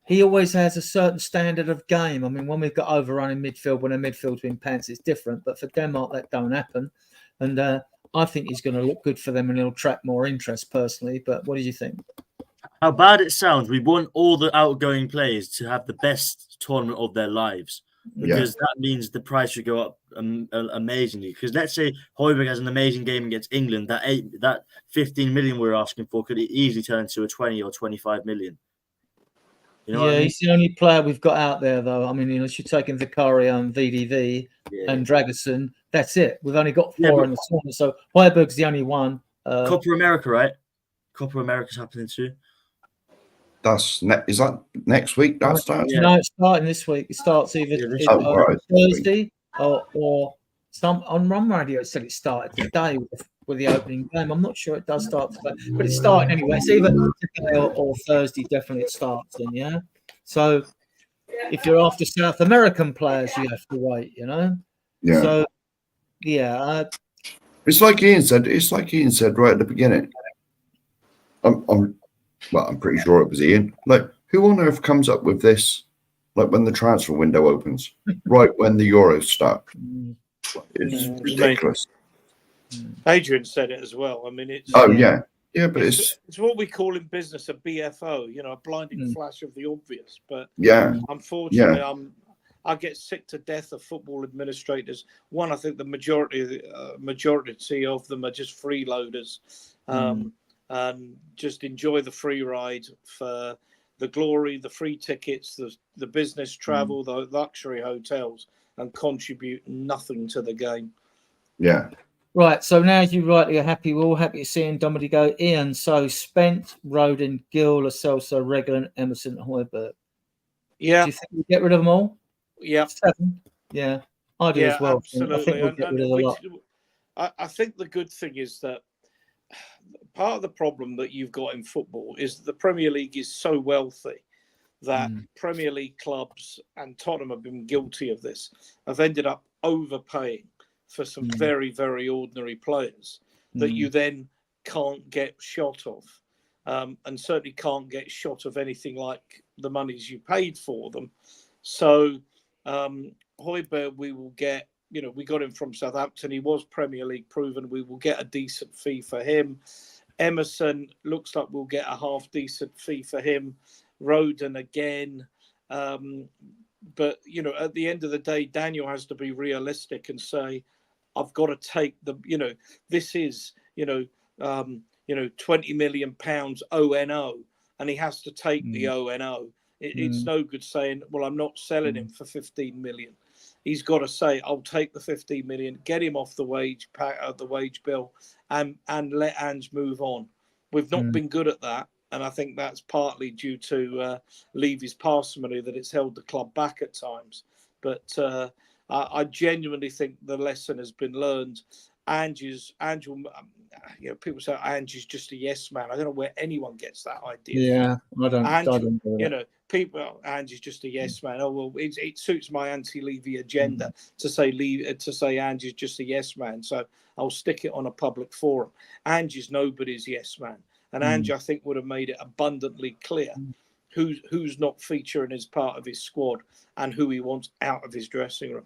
He always has a certain standard of game. I mean, when we've got overrun in midfield, when a midfield's been pants, it's different. But for Denmark, that don't happen. And I think he's going to look good for them and he'll attract more interest personally. But what do you think? How bad it sounds. We want all the outgoing players to have the best tournament of their lives, because that means the price should go up amazingly. Because let's say Højbjerg has an amazing game against England, that 15 million we're asking for could easily turn into a 20 or 25 million. You know what I mean? He's the only player we've got out there, though. I mean, unless you're taking Vicario and VDV and Dragerson, that's it. We've only got 4 in the tournament, so Højbjerg's the only one. Copa America, right? Copa America's happening too. Is that next week? That starts? No, it's starting this week. It starts either Thursday or some on Run Radio. It said it started today with the opening game. I'm not sure it does start today, but it's starting anyway. It's either today or Thursday. Definitely, it starts. Then, yeah. So if you're after South American players, you have to wait. You know. Yeah. So yeah. It's like Ian said. It's like Ian said right at the beginning. I'm pretty sure it was Ian. Like, who on earth comes up with this? Like when the transfer window opens, right when the Euros start. It's ridiculous. Adrian said it as well. I mean, it's but it's what we call in business a BFO. You know, a blinding flash of the obvious. But unfortunately, I get sick to death of football administrators. One, I think the majority of them are just freeloaders. And just enjoy the free ride for the glory, the free tickets, the business travel, the luxury hotels, and contribute nothing to the game. Yeah. Right. So now you rightly are happy. We're all happy to see Dominic go. Ian, so Spence, Roden, Gill, Lo Celso, Reguilon, Emerson, Højbjerg. Yeah. Do you think we get rid of them all? Yeah. 7? Yeah, I do as well. Absolutely. I think we'll get rid of a lot. I think the good thing is that part of the problem that you've got in football is that the Premier League is so wealthy that Premier League clubs, and Tottenham have been guilty of this, have ended up overpaying for some very, very ordinary players that you then can't get shot of, and certainly can't get shot of anything like the monies you paid for them. So Højbjerg, we will get, we got him from Southampton. He was Premier League proven. We will get a decent fee for him. Emerson looks like we'll get a half decent fee for him. Roden again. But, at the end of the day, Daniel has to be realistic and say, I've got to take this is, 20 million pounds O&O, and he has to take the O&O. It's no good saying, well, I'm not selling him for 15 million. He's got to say, I'll take the 15 million, get him off the wage bill, and let Ange move on. We've not been good at that. And I think that's partly due to Levy's parsimony that it's held the club back at times. But I genuinely think the lesson has been learned. Ange will, people say Ange is just a yes man. I don't know where anyone gets that idea. Yeah, I don't. Ange is just a yes man. Oh well, it suits my anti-Levy agenda to say Ange is just a yes man. So I'll stick it on a public forum. Ange is nobody's yes man. And Ange, I think, would have made it abundantly clear who's not featuring as part of his squad and who he wants out of his dressing room.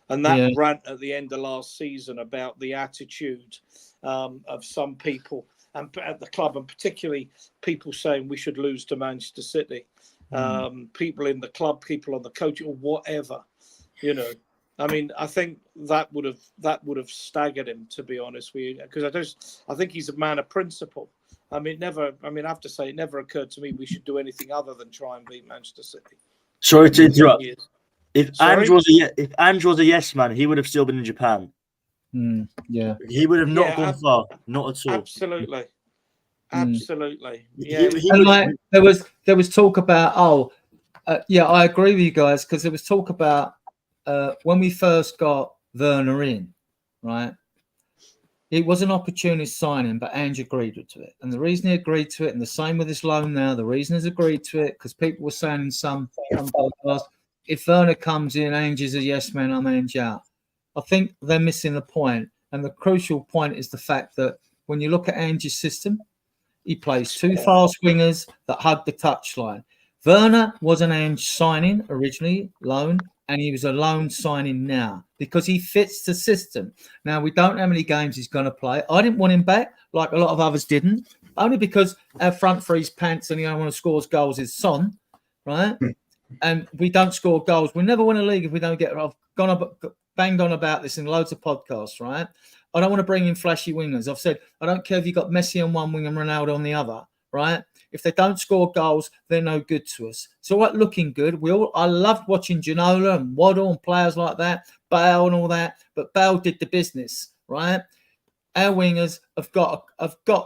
And that rant at the end of last season about the attitude of some people and at the club, and particularly people saying we should lose to Manchester City, people in the club, people on the coach, or whatever, I mean, I think that would have staggered him, to be honest with you, because I think he's a man of principle. I have to say, it never occurred to me we should do anything other than try and beat Manchester City. Sorry to interrupt. If Ange was a yes man, he would have still been in Japan. Yeah. He would have not gone far. Not at all. Absolutely. Absolutely. Yeah. And there was talk about, I agree with you guys, because there was talk about when we first got Werner in, right? It was an opportunist signing, but Ange agreed to it. And the reason he agreed to it, and the same with his loan now, the reason he's agreed to it, because people were saying in some podcasts, if Werner comes in, Ange is a yes man, I'm Ange out. I think they're missing the point. And the crucial point is the fact that when you look at Ange's system, he plays 2 fast wingers that hug the touchline. Werner was an Ange signing originally, loan, and he was a loan signing now because he fits the system. Now, we don't know how many games he's going to play. I didn't want him back, like a lot of others didn't, only because our front three's pants and the only one who scores goals is Son, right? And we don't score goals. We never win a league if we don't get. I've banged on about this in loads of podcasts, right? I don't want to bring in flashy wingers. I've said I don't care if you got Messi on one wing and Ronaldo on the other, right? If they don't score goals, they're no good to us. So what looking good? I loved watching Ginola and Waddle and players like that, Bale and all that. But Bale did the business, right? Our wingers have got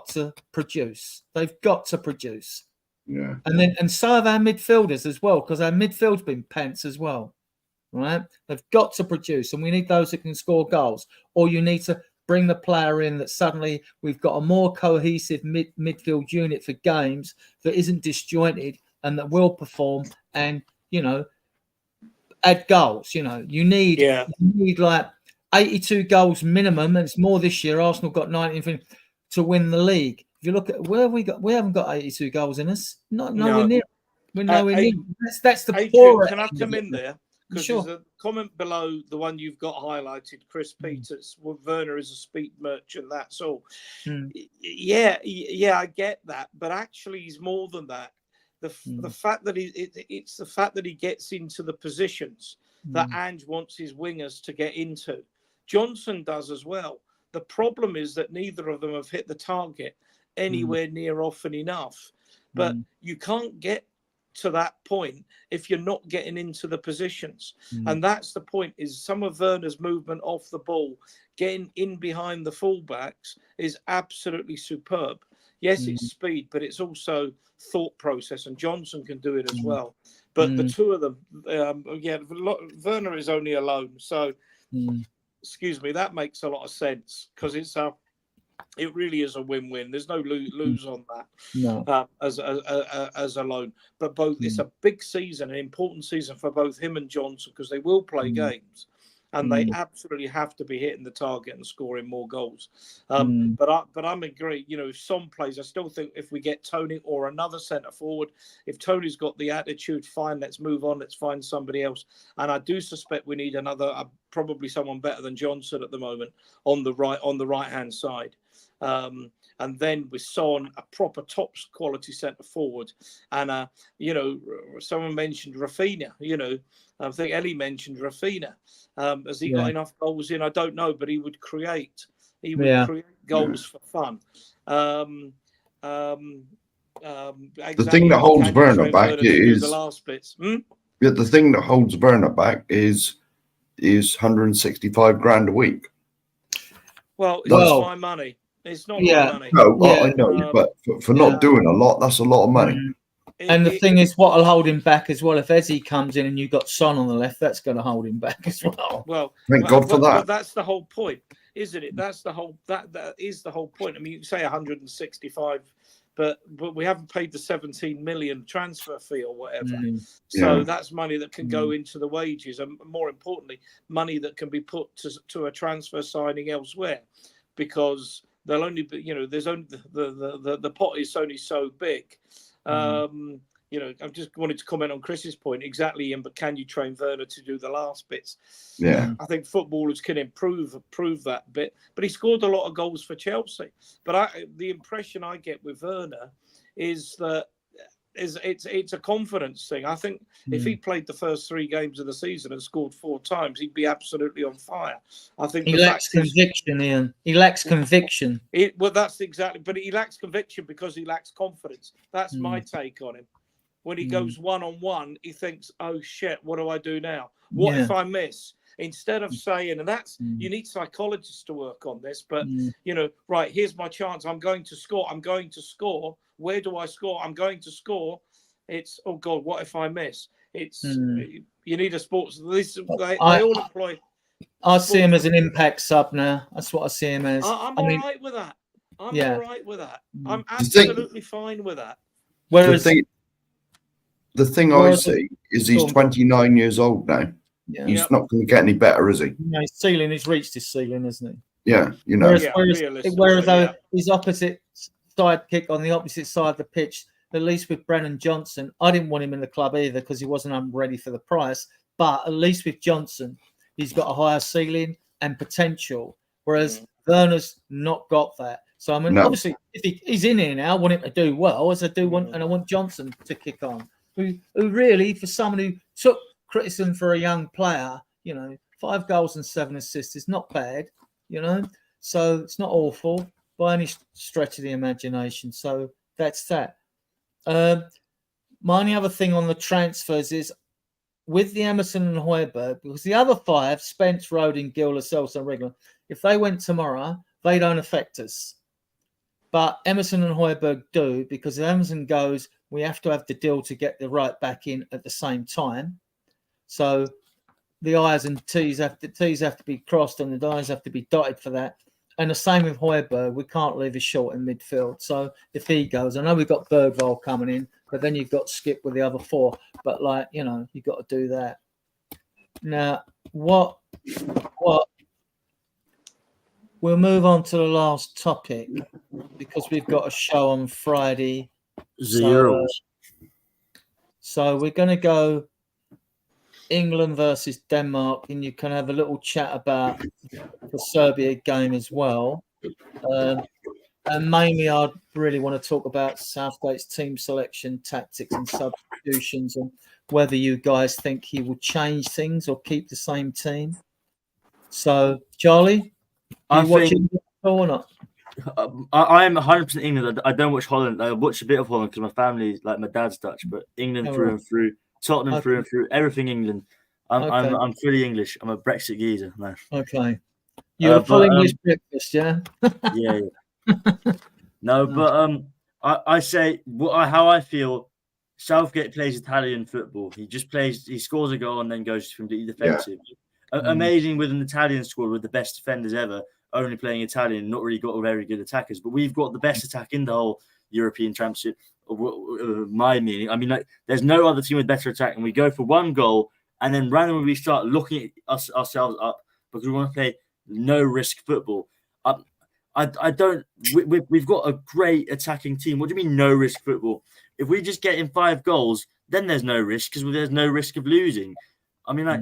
to produce. They've got to produce. Yeah. And so have our midfielders as well, because our midfield's been pants as well, right? They've got to produce, and we need those that can score goals. Or you need to bring the player in that suddenly we've got a more cohesive midfield unit for games that isn't disjointed and that will perform and, add goals. You need like 82 goals minimum, and it's more this year. Arsenal got 19 to win the league. If you look at where we haven't got 82 goals in us. Nowhere near. We're nowhere near. That's the poor. Can I come in there? Because Sure. There's a comment below the one you've got highlighted, Chris Peters. Well, Werner is a speed merchant, that's all. Yeah, I get that. But actually, he's more than that. The fact that it's the fact that he gets into the positions that Ange wants his wingers to get into. Johnson does as well. The problem is that neither of them have hit the target anywhere near often enough. But you can't get to that point if you're not getting into the positions. And that's the point, is some of Werner's movement off the ball, getting in behind the fullbacks is absolutely superb. Yes, it's speed, but it's also thought process, and Johnson can do it as well. But the two of them, Werner is only alone, so excuse me, that makes a lot of sense because it really is a win-win. There's no lose on that as a loan. But both, it's a big season, an important season for both him and Johnson because they will play games, and they absolutely have to be hitting the target and scoring more goals. But I'm agree. You know, if Son plays, I still think if we get Tony or another centre forward, if Tony's got the attitude, fine, let's move on, let's find somebody else. And I do suspect we need another, probably someone better than Johnson at the moment on the right hand side. And then with Son, a proper top quality centre forward, and you know, someone mentioned Rafinha. You know, I think Ellie mentioned Rafinha. Has he got enough goals in? I don't know, but he would create. He would create goals for fun. The thing that holds Werner back is the last bits. Yeah, the thing that holds Werner back is 165 grand a week. Well, it's my money. It's not my money. No, I know, but for not doing a lot, that's a lot of money. And the thing is, what'll hold him back as well, if Eze comes in and you've got Son on the left, that's going to hold him back as well. Well, thank God for that. But that's the whole point, isn't it? That's the whole. That is the whole point. I mean, you can say 165, but we haven't paid the 17 million transfer fee or whatever. So that's money that can go into the wages, and more importantly, money that can be put to a transfer signing elsewhere, because they'll only be, you know, there's only the pot is only so big. You know, I just wanted to comment on Chris's point exactly. But can you train Werner to do the last bits? Yeah, I think footballers can improve that bit. But he scored a lot of goals for Chelsea. But the impression I get with Werner is that it's a confidence thing. I think if he played the first 3 games of the season and scored 4 times, he'd be absolutely on fire. I think he lacks conviction, Ian. He lacks conviction. Well, that's exactly. But he lacks conviction because he lacks confidence. That's my take on him. When he goes one-on-one, he thinks, "Oh shit, what do I do now? What if I miss?" Instead of saying, and that's you need psychologists to work on this. But you know, right, here's my chance. I'm going to score. I'm going to score. Where do I score? I'm going to score. It's, oh God, what if I miss? It's you need a sports. They all employ. I see him as an impact sub now. That's what I see him as. I'm all right with that. I'm all right with that. I'm absolutely fine with that. Whereas the thing I see is he's 29 years old now. Yeah. He's not going to get any better, is he? No, his ceiling, he's reached his ceiling, hasn't he? Yeah, you know. Whereas his opposite sidekick on the opposite side of the pitch, at least with Brennan Johnson, I didn't want him in the club either because he wasn't ready for the price. But at least with Johnson, he's got a higher ceiling and potential, whereas Werner's not got that. So I mean, obviously, if he's in here now, I want him to do well, as I do want, and I want Johnson to kick on. Who really, for someone who took criticism for a young player, you know, 5 goals and 7 assists is not bad, you know. So it's not awful by any stretch of the imagination. So that's that. My only other thing on the transfers is with the Emerson and Højbjerg, because the other 5, Spence, Rodin, Gill, Lascelles, and Regular, if they went tomorrow, they don't affect us. But Emerson and Højbjerg do, because if Emerson goes, we have to have the deal to get the right back in at the same time. So the I's and T's have to be crossed and the I's have to be dotted for that. And the same with Højbjerg. We can't leave us short in midfield. So if he goes, I know we've got Bergvall coming in, but then you've got Skip with the other 4. But like, you know, you've got to do that. Now, what we'll move on to the last topic because we've got a show on Friday. So we're going to go England versus Denmark, and you can have a little chat about the Serbia game as well. And mainly, I'd really want to talk about Southgate's team selection, tactics, and substitutions, and whether you guys think he will change things or keep the same team. So, Charlie, are you watching or not? I am 100% England. I don't watch Holland. I watch a bit of Holland because my family, like my dad's Dutch, but England through and through, Tottenham through and through, everything England. I'm fully English. I'm a Brexit geezer. No. Okay. You're a full English breakfast, yeah? Yeah. No, but I say how I feel. Southgate plays Italian football. He just plays. He scores a goal and then goes completely defensive. Amazing with an Italian squad with the best defenders ever, only playing Italian. Not really got very good attackers, but we've got the best attack in the whole European Championship. My meaning, I mean, like there's no other team with better attack, and we go for one goal, and then randomly we start looking at ourselves up because we want to play no risk football. I don't. We've got a great attacking team. What do you mean no risk football? If we just get in 5 goals, then there's no risk because there's no risk of losing. I mean, like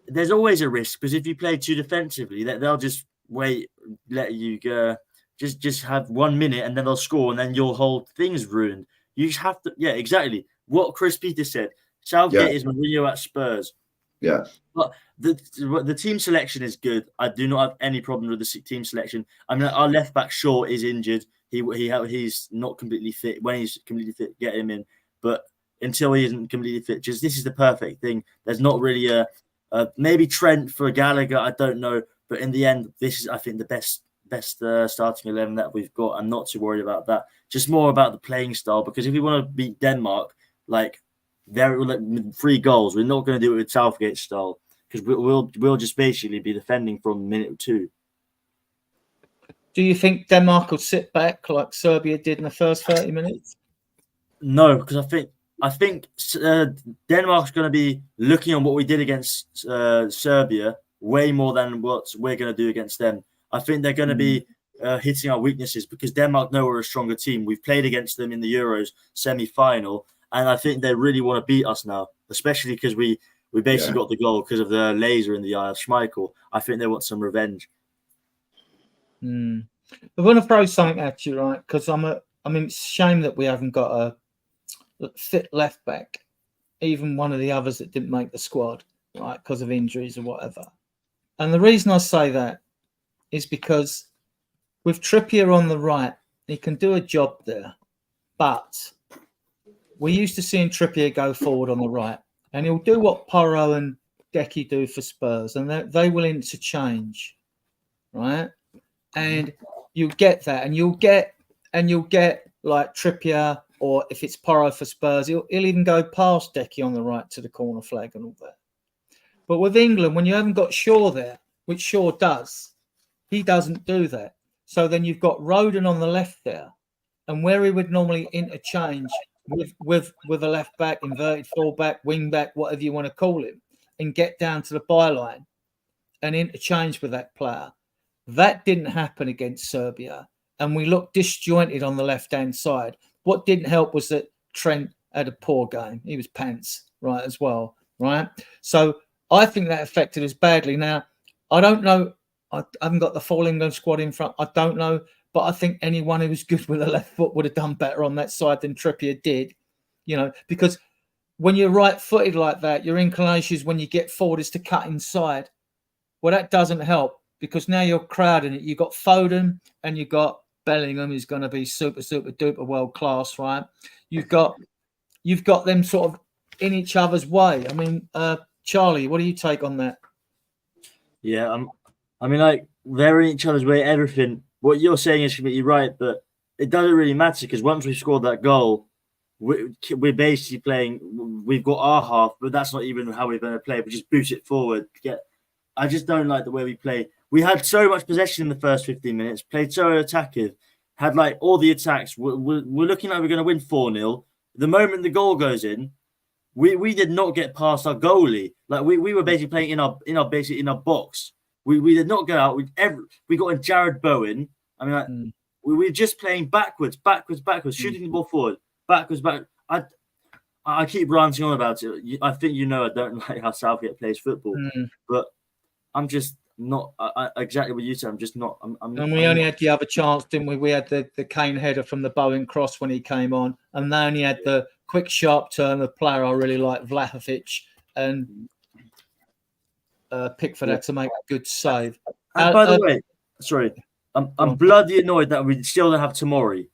there's always a risk because if you play too defensively, they'll just wait, let you go, just have 1 minute, and then they'll score, and then your whole thing's ruined. You just have to, yeah, exactly what Chris Peters said. Southgate is Mourinho at Spurs. Yeah. But the team selection is good. I do not have any problem with the team selection. I mean, our left back Shaw is injured. He's not completely fit. When he's completely fit, get him in. But until he isn't completely fit, this is the perfect thing. There's not really a maybe Trent for Gallagher. I don't know. But in the end, this is, I think, the best starting 11 that we've got. I'm not too worried about that. Just more about the playing style. Because if we want to beat Denmark, like 3 goals, we're not going to do it with Southgate style. Because we'll just basically be defending from minute 2. Do you think Denmark will sit back like Serbia did in the first 30 minutes? No, because I think Denmark's going to be looking on what we did against Serbia way more than what we're going to do against them. I think they're going to be hitting our weaknesses because Denmark know we're a stronger team. We've played against them in the Euros semi-final, and I think they really want to beat us now, especially because we basically got the goal because of the laser in the eye of Schmeichel. I think they want some revenge. I want to throw something at you, right? Because I mean, it's a shame that we haven't got a fit left back, even one of the others that didn't make the squad, right? Because of injuries or whatever. And the reason I say that is because with Trippier on the right, he can do a job there, but we're used to seeing Trippier go forward on the right, and he'll do what Porro and Decky do for Spurs, and they will interchange, right? And you get that, and you'll get like Trippier, or if it's Porro for Spurs, he'll even go past Decky on the right to the corner flag and all that. But with England, when you haven't got Shaw there, which Shaw does, he doesn't do that. So then you've got Roden on the left there, and where he would normally interchange with a left back, inverted fullback, wing back, whatever you want to call him, and get down to the byline and interchange with that player. That didn't happen against Serbia, and we looked disjointed on the left-hand side. What didn't help was that Trent had a poor game. He was pants, right, as well, right? So I think that affected us badly. Now, I don't know. I haven't got the full England squad in front. I don't know. But I think anyone who was good with a left foot would have done better on that side than Trippier did, because when you're right-footed like that, your inclination is when you get forward is to cut inside. Well, that doesn't help. Because now you're crowding it. You've got Foden and you've got Bellingham, who's going to be super, super duper world class, right? You've got them sort of in each other's way. I mean, Charlie, what do you take on that? Yeah, I mean, like they're in each other's way. Everything. What you're saying is completely right, but it doesn't really matter because once we scored that goal, we're basically playing. We've got our half, but that's not even how we're going to play. We just boot it forward. I just don't like the way we play. We had so much possession in the first 15 minutes, played so attacking, had like all the attacks. We're looking like we're going to win 4-0. The moment the goal goes in, we did not get past our goalie. Like we were basically playing in our box. We did not go out. We got in Jared Bowen. I mean, like, we were just playing backwards, shooting the ball forward, backwards. I keep ranting on about it. I think I don't like how Southgate plays football, but I'm just not exactly what you said. I'm just not. And we only had the other chance, didn't we? We had the Kane header from the Bowen cross when he came on, and they only had the quick, sharp turn of player I really like, Vlahovic, and Pickford had to make a good save. And by the way, sorry, I'm bloody annoyed that we still don't have Tomori.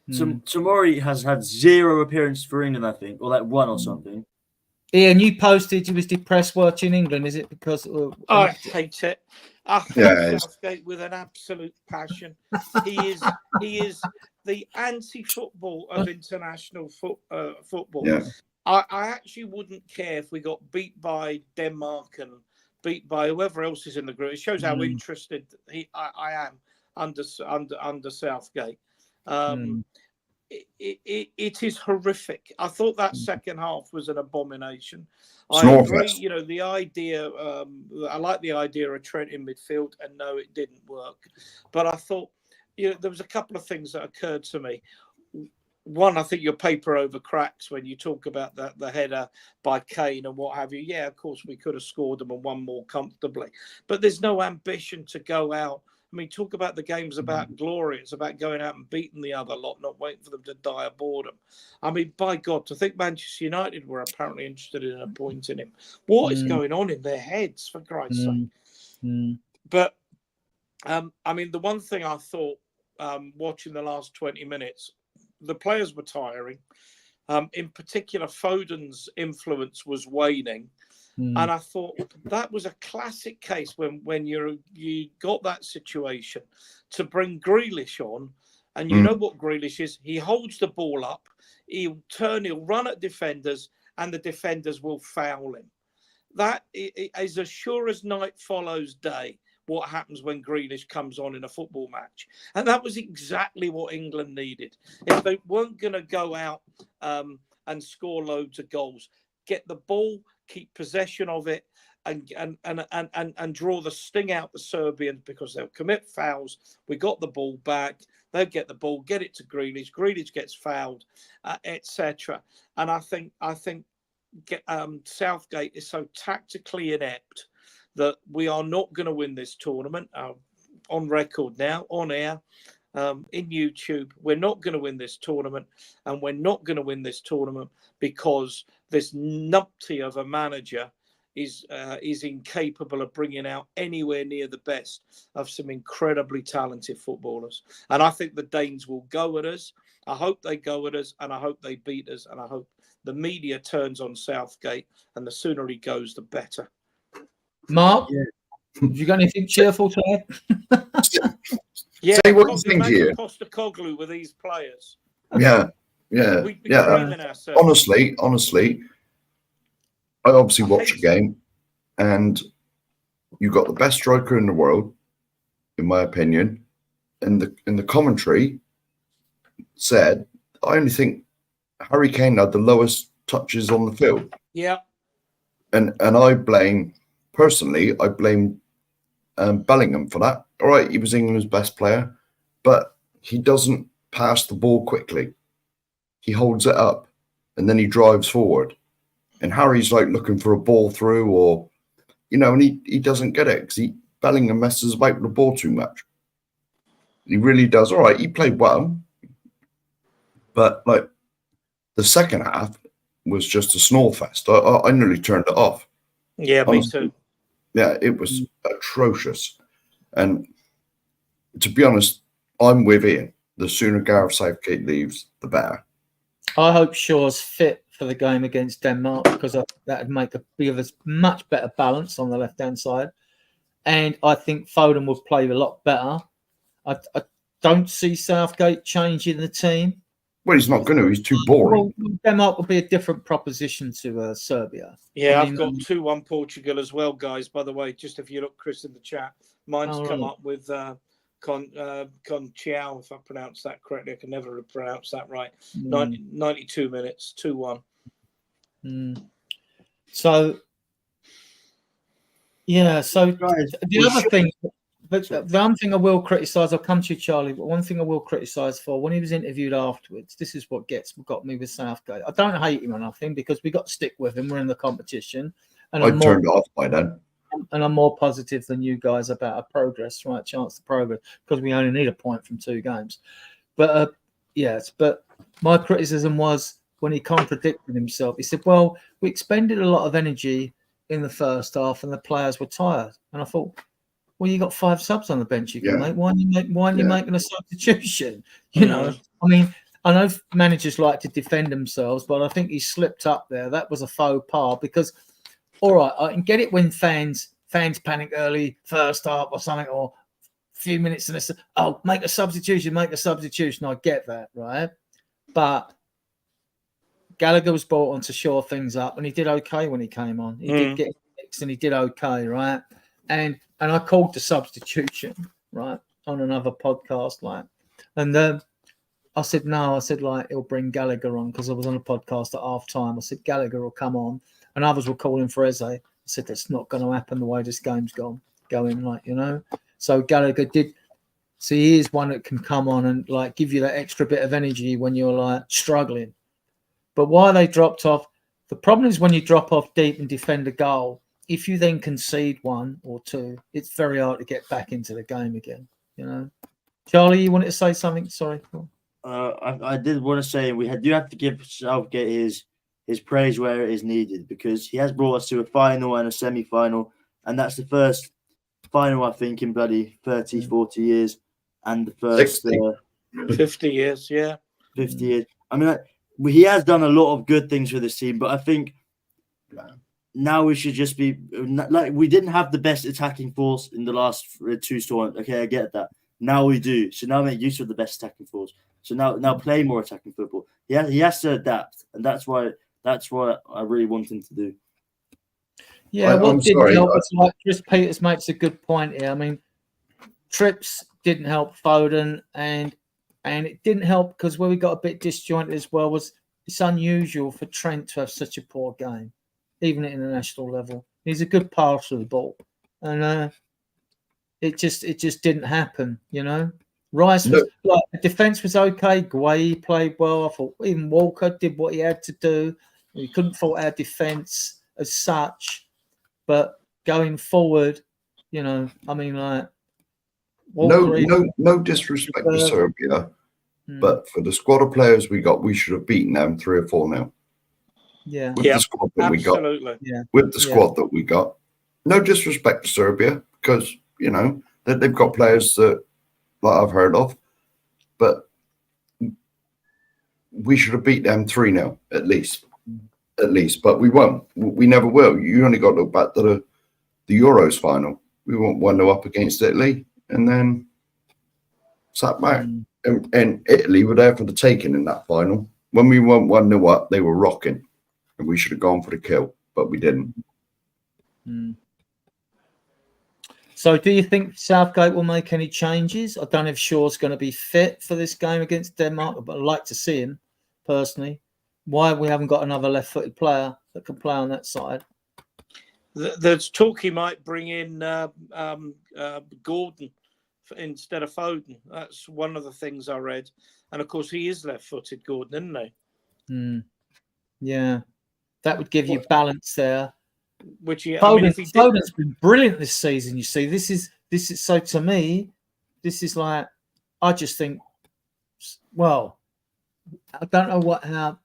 Tomori has had 0 appearances for England, I think, or like 1 or something. Ian, you posted you was depressed watching England. Is it because I hate it? I hate Yeah, Southgate with an absolute passion. He is the anti-football of international football. Yeah. I actually wouldn't care if we got beat by Denmark and beat by whoever else is in the group. It shows how interested I am under Southgate. It is horrific. I thought that second half was an abomination. I agree. You know, the idea. I like the idea of Trent in midfield, and no, it didn't work. But I thought, you know, there was a couple of things that occurred to me. One, I think your paper over cracks when you talk about the header by Kane and what have you. Yeah, of course, we could have scored them and won more comfortably. But there's no ambition to go out. I mean, talk about the game's about glory. It's about going out and beating the other lot, not waiting for them to die of boredom. I mean, by God, to think Manchester United were apparently interested in appointing him. What is going on in their heads, for Christ's sake? But, I mean, the one thing I thought watching the last 20 minutes, the players were tiring. In particular, Foden's influence was waning. And I thought that was a classic case when you got that situation to bring Grealish on. And you know what Grealish is? He holds the ball up. He'll run at defenders, and the defenders will foul him. That is as sure as night follows day. What happens when Grealish comes on in a football match. And that was exactly what England needed. If they weren't going to go out and score loads of goals, get the ball, keep possession of it, and draw the sting out the Serbians, because they'll commit fouls. We got the ball back. They'll get the ball, get it to Grealish. Grealish gets fouled, etc. And I think Southgate is so tactically inept that we are not going to win this tournament. On record now, on air, in YouTube, we're not going to win this tournament, and we're not going to win this tournament because this numpty of a manager is incapable of bringing out anywhere near the best of some incredibly talented footballers. And I think the Danes will go at us. I hope they go at us, and I hope they beat us, and I hope the media turns on Southgate, and the sooner he goes, the better. Mark, have you got anything cheerful to add? Yeah, say what you think here. Postecoglou with these players. Yeah. We'd be dreaming ourselves. Honestly, I obviously watched the game, and you got the best striker in the world, in my opinion. And the commentary said, I only think Harry Kane had the lowest touches on the field. Yeah. And I blame Bellingham for that. All right, he was England's best player, but he doesn't pass the ball quickly. He holds it up, and then he drives forward. And Harry's like looking for a ball through, or, you know, and he doesn't get it because Bellingham messes about with the ball too much. He really does. All right, he played well, but like the second half was just a snore fest. I nearly turned it off. Yeah, me too. Yeah, it was atrocious. And to be honest, I'm with Ian. The sooner Gareth Southgate leaves, the better. I hope Shaw's fit for the game against Denmark, because that would give us much better balance on the left-hand side. And I think Foden would play a lot better. I don't see Southgate changing the team. Well, he's not going to. He's too boring. Well, Denmark will be a different proposition to Serbia. Yeah, I've got 2-1 Portugal as well, guys. By the way, just if you look, Chris, in the chat, mine's come up with Con Chiao, if I pronounce that correctly. I can never pronounce that right. 92 minutes, 2-1. So, yeah. So the other thing. But the one thing I will criticise, I'll come to you, Charlie, but one thing I will criticise for, when he was interviewed afterwards, this is what got me with Southgate. I don't hate him or nothing, because we got to stick with him. We're in the competition. And I turned it off by then. And I'm more positive than you guys about our progress, right? Chance to progress, because we only need a point from 2 games. But, yes, but my criticism was when he contradicted himself. He said, well, we expended a lot of energy in the first half and the players were tired. And I thought, well, you got 5 subs on the bench you can make. Why aren't you making a substitution? You know, I mean, I know managers like to defend themselves, but I think he slipped up there. That was a faux pas, because, all right, I can get it when fans fans panic early, first half or something, or a few minutes and it's, oh, make a substitution. I get that, right? But Gallagher was brought on to shore things up, and he did okay when he came on. He did get mixed, and he did okay, right? And I called the substitution, right, on another podcast, like, and I said no. I said like he'll bring Gallagher on because I was on a podcast at half time. I said Gallagher will come on, and others were calling for Eze. I said that's not going to happen the way this game's going, like, you know. So Gallagher did. So he is one that can come on and like give you that extra bit of energy when you're like struggling. But why they dropped off? The problem is when you drop off deep and defend a goal. If you then concede one or two, it's very hard to get back into the game again. You know, Charlie, you wanted to say something? Sorry. I did want to say we do have to give Southgate his praise where it is needed, because he has brought us to a final and a semi-final, and that's the first final, I think, in bloody 30, 40 years, and the first 50 years, yeah. 50 years. I mean, he has done a lot of good things for this team, but I think now we should just be like, we didn't have the best attacking force in the last two tournaments. Okay, I get that. Now we do. So now make use of the best attacking force. So now play more attacking football. He has to adapt, and that's what I really want him to do. Yeah, what didn't help was like Chris Peters makes a good point here. I mean, trips didn't help Foden, and it didn't help because where we got a bit disjointed as well was it's unusual for Trent to have such a poor game, even at international level. He's a good passer of the ball, and it just didn't happen, you know. Rice was like, the defense was okay. Guay played well. I thought even Walker did what he had to do. We couldn't fault our defense as such, but going forward, you know, I mean, like no disrespect to Serbia, but for the squad of players we got, we should have beaten them 3 or 4-0. Yeah, with the squad that we got, with the squad that we got. No disrespect to Serbia, because you know that they've got players that I've heard of, but we should have beat them 3-0 at least. But we won't. We never will. You only got to look back to the Euros final. We went 1-0 up against Italy, and then sat back. And Italy were there for the taking in that final. When we went 1-0 up, they were rocking, and we should have gone for the kill, but we didn't. So do you think Southgate will make any changes? I don't know if Shaw's going to be fit for this game against Denmark, but I'd like to see him personally. Why we haven't got another left-footed player that can play on that side? There's talk he might bring in Gordon instead of Foden. That's one of the things I read. And, of course, he is left-footed, Gordon, isn't he? Yeah. That would give you balance there. Which Foden's been brilliant this season. You see, this is so to me, this is like, I just think, well, I don't know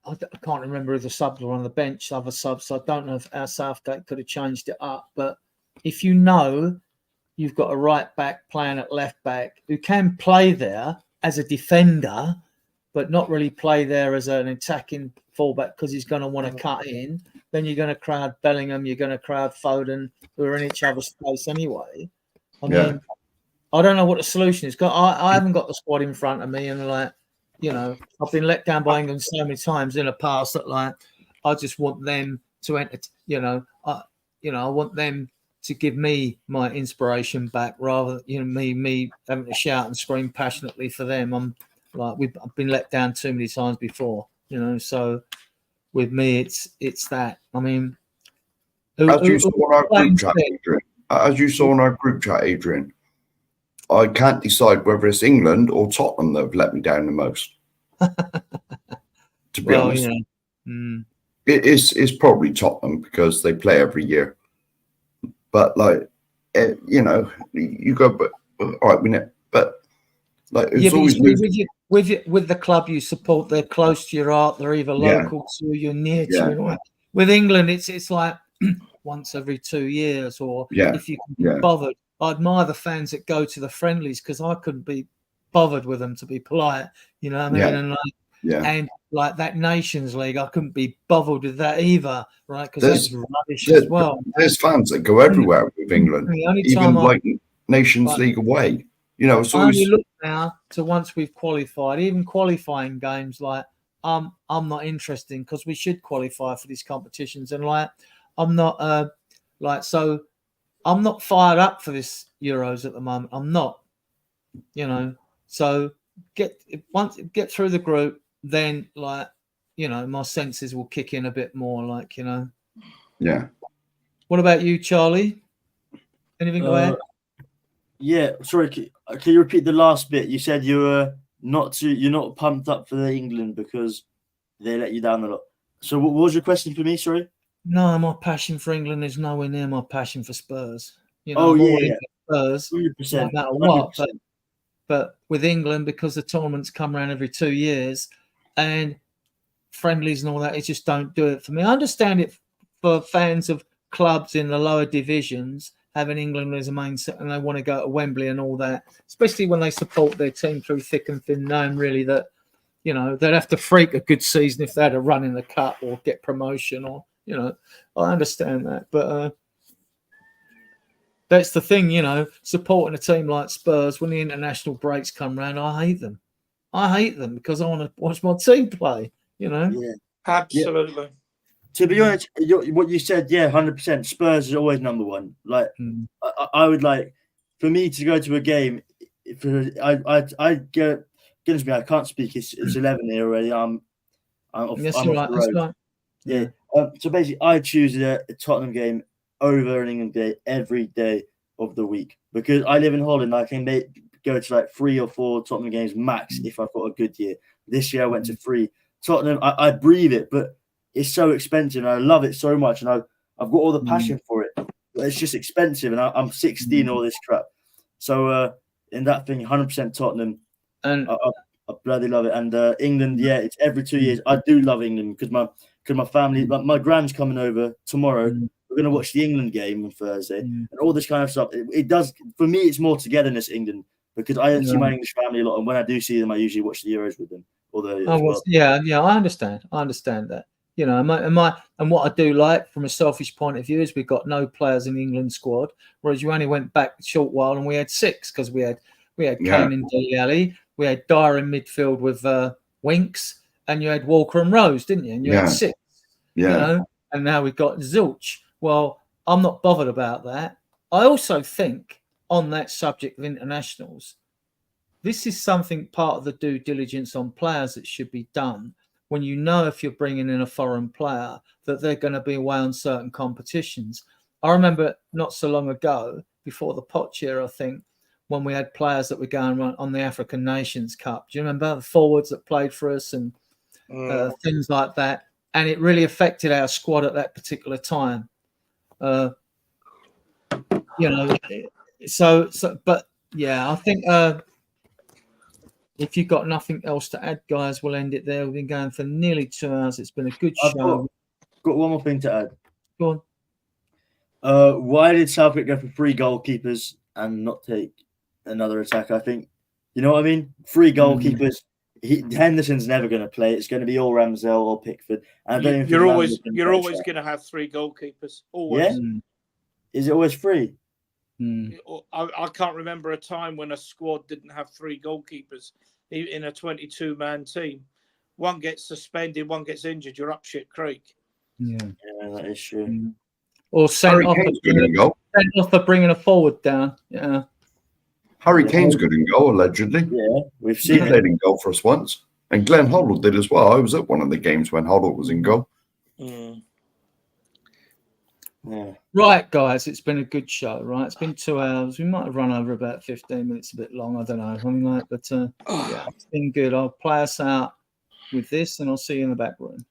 I can't remember if the subs were on the bench, other subs. So I don't know if our Southgate could have changed it up. But if you know you've got a right back playing at left back who can play there as a defender, but not really play there as an attacking fullback because he's going to want to cut in, then you're going to crowd Bellingham, you're going to crowd Foden, who are in each other's place anyway. I mean, I don't know what the solution is. I haven't got the squad in front of me, and like, you know, I've been let down by England so many times in the past that like, I just want them to enter. I want them to give me my inspiration back rather than me having to shout and scream passionately for them. I'm like, I've been let down too many times before, you know. So with me, it's that. I mean, as you saw in our group chat, Adrian, I can't decide whether it's England or Tottenham that have let me down the most. To be honest, it's probably Tottenham because they play every year. But like, you know, you go, but all right, we know, but like, it's always with the club you support. They're close to your heart. They're either local to you, you're near to you. With England, it's like once every 2 years, or if you can be bothered. I admire the fans that go to the friendlies because I couldn't be bothered with them, to be polite. You know what I mean? And like, Yeah. And like that Nations League, I couldn't be bothered with that either, right? Because that's rubbish there's- as well. There's fans that go everywhere with England, The only even time like Nations League away. You know, it's I only always look now to once we've qualified, even qualifying games, like I'm not interested in, because we should qualify for these competitions, and like I'm not so I'm not fired up for this Euros at the moment. I'm not, you know. So get through the group, then like, you know, my senses will kick in a bit more, like, you know. yeah. What about you, Charlie? Anything to add? Yeah, sorry. Can you repeat the last bit? You said you're not pumped up for the England because they let you down a lot. So what was your question for me? Sorry. No, my passion for England is nowhere near my passion for Spurs. You know, Oh, I'm yeah, always yeah. Spurs, 100%. no matter what. 100%. But with England, because the tournaments come around every 2 years and friendlies and all that, it just don't do it for me. I understand it for fans of clubs in the lower divisions, having England as a main set, and they want to go to Wembley and all that, especially when they support their team through thick and thin, knowing really that, you know, they'd have to freak a good season if they had a run in the cup or get promotion, or, you know, I understand that. But that's the thing, you know, supporting a team like Spurs, when the international breaks come round, I hate them. I hate them because I want to watch my team play, you know. Yeah. Absolutely. To be honest, what you said, yeah, 100%. Spurs is always number one. Like, I would like, for me to go to a game, I get, goodness me, I can't speak. It's 11 here already. I'm off That's the right. road. That's right. Yeah. So basically, I choose a Tottenham game over an England game every day of the week, because I live in Holland. I can go to like 3 or 4 Tottenham games max if I've got a good year. This year I went to 3. Tottenham, I breathe it, but it's so expensive, and I love it so much, and I've got all the passion for it. But it's just expensive, and I'm 16, all this crap. So in that thing, 100% Tottenham, and I bloody love it. And England, yeah, it's every 2 years. I do love England because my family, like my grand's coming over tomorrow. We're going to watch the England game on Thursday, and all this kind of stuff. It does, for me, it's more togetherness, England, because I don't see my English family a lot, and when I do see them, I usually watch the Euros with them. Yeah, I understand that. You know, and what I do like from a selfish point of view is we've got no players in the England squad, whereas you only went back a short while and we had 6, because we had Kane and Dele Alli, we had Dyer in midfield with Winks, and you had Walker and Rose, didn't you? And you had 6, you know, and now we've got Zilch. Well, I'm not bothered about that. I also think on that subject of internationals, this is something part of the due diligence on players that should be done. When you know, if you're bringing in a foreign player, that they're going to be away on certain competitions. I remember not so long ago, before the Poch era, I think, when we had players that were going on the African Nations Cup. Do you remember the forwards that played for us and things like that? And it really affected our squad at that particular time. You know, so, but yeah, I think if you've got nothing else to add, guys, we'll end it there. We've been going for nearly 2 hours. It's been a good show. Got one more thing to add. Go on. Why did Southgate go for 3 goalkeepers and not take another attacker? I think, you know what I mean? 3 goalkeepers. Henderson's never going to play. It's going to be all Ramsdale or Pickford. And you're always going to have 3 goalkeepers. Always. Yeah? Is it always 3? I can't remember a time when a squad didn't have 3 goalkeepers in a 22-man team. One gets suspended, one gets injured. You're up shit creek. Yeah, that is true. Or sent off for bringing a forward down. Yeah. Harry Kane's good in goal, allegedly. Yeah, we've seen he played in goal for us once. And Glenn Hoddle did as well. I was at one of the games when Hoddle was in goal. Yeah. Right, guys, it's been a good show, right? It's been 2 hours. We might have run over about 15 minutes, a bit long. I don't know. Something like that. But yeah, it's been good. I'll play us out with this, and I'll see you in the back room.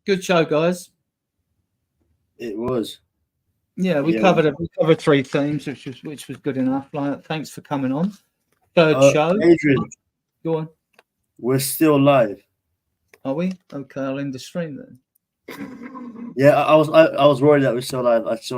Good show, guys. It was. Yeah, we Yeah. covered 3 themes, which was good enough. Like, thanks for coming on. Third show. Adrian, Go on. we're still live. Are we? Okay, I'll end the stream then. Yeah, I was worried that we're still live. I saw